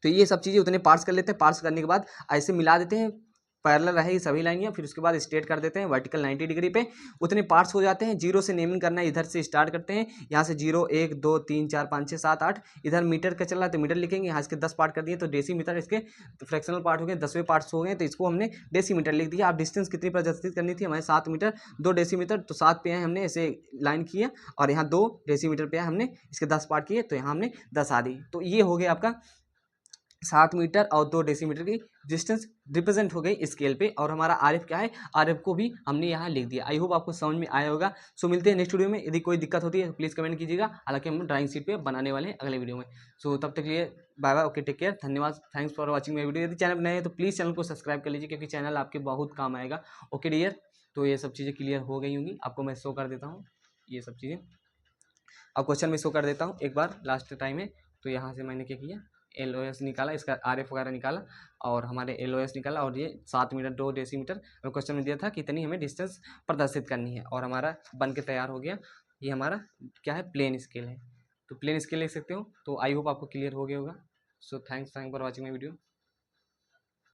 तो ये सब चीज़ें उतने पार्ट्स कर लेते हैं। पार्ट्स करने के बाद ऐसे मिला देते हैं, पैरेलल रहेगी सभी लाइनियाँ, फिर उसके बाद स्ट्रेट कर देते हैं वर्टिकल 90 डिग्री पे। उतने पार्ट्स हो जाते हैं। जीरो से नेमिंग करना है, इधर से स्टार्ट करते हैं, यहाँ से 0 1 2 3 4 5 6 7 8, इधर मीटर का चल रहा है तो मीटर लिखेंगे, यहाँ इसके 10 पार्ट कर दिए तो डेसीमीटर, इसके फ्रैक्शनल पार्ट हो गए, 10वें पार्ट्स हो गए तो इसको हमने डेसीमीटर लिख दिया। आप डिस्टेंस कितनी प्रदर्शित करनी थी, हमें 7 मीटर 2 डेसीमीटर, तो 7 पे है हमने ऐसे लाइन किया, और यहाँ 2 डेसीमीटर पे है हमने इसके 10 पार्ट किए, तो यहाँ हमने 10 आ दी। तो ये हो गया आपका 7 मीटर और 2 डेसीमीटर की डिस्टेंस रिप्रेजेंट हो गई स्केल पे। और हमारा आरएफ क्या है, आरएफ को भी हमने यहाँ लिख दिया। आई होप आपको समझ में आया होगा। सो मिलते हैं नेक्स्ट वीडियो में। यदि कोई दिक्कत होती है तो प्लीज़ कमेंट कीजिएगा, हालांकि हम ड्राइंग शीट पे बनाने वाले हैं अगले वीडियो में। सो तब तक के लिए bye bye, okay, take care, धन्यवाद, thanks for watching my video. यदि चैनल नए हैं तो प्लीज़ चैनल को सब्सक्राइब कर लीजिए, क्योंकि चैनल आपके बहुत काम आएगा। ओके डियर, तो ये सब चीज़ें क्लियर हो गई होंगी, आपको मैं शो कर देता हूँ ये सब चीज़ें। अब क्वेश्चन में शो कर देता हूँ एक बार लास्ट टाइम में। तो यहाँ से मैंने क्या किया, LOS निकाला, इसका RF वगैरह निकाला, और हमारे LOS निकाला, और ये 7 मीटर 2 डेसीमीटर और क्वेश्चन में दिया था कितनी हमें डिस्टेंस प्रदर्शित करनी है, और हमारा बन के तैयार हो गया। ये हमारा क्या है, प्लेन स्केल है, तो प्लेन स्केल लिख सकते हो। तो आई होप आपको क्लियर हो गया होगा। So thanks for watching my video.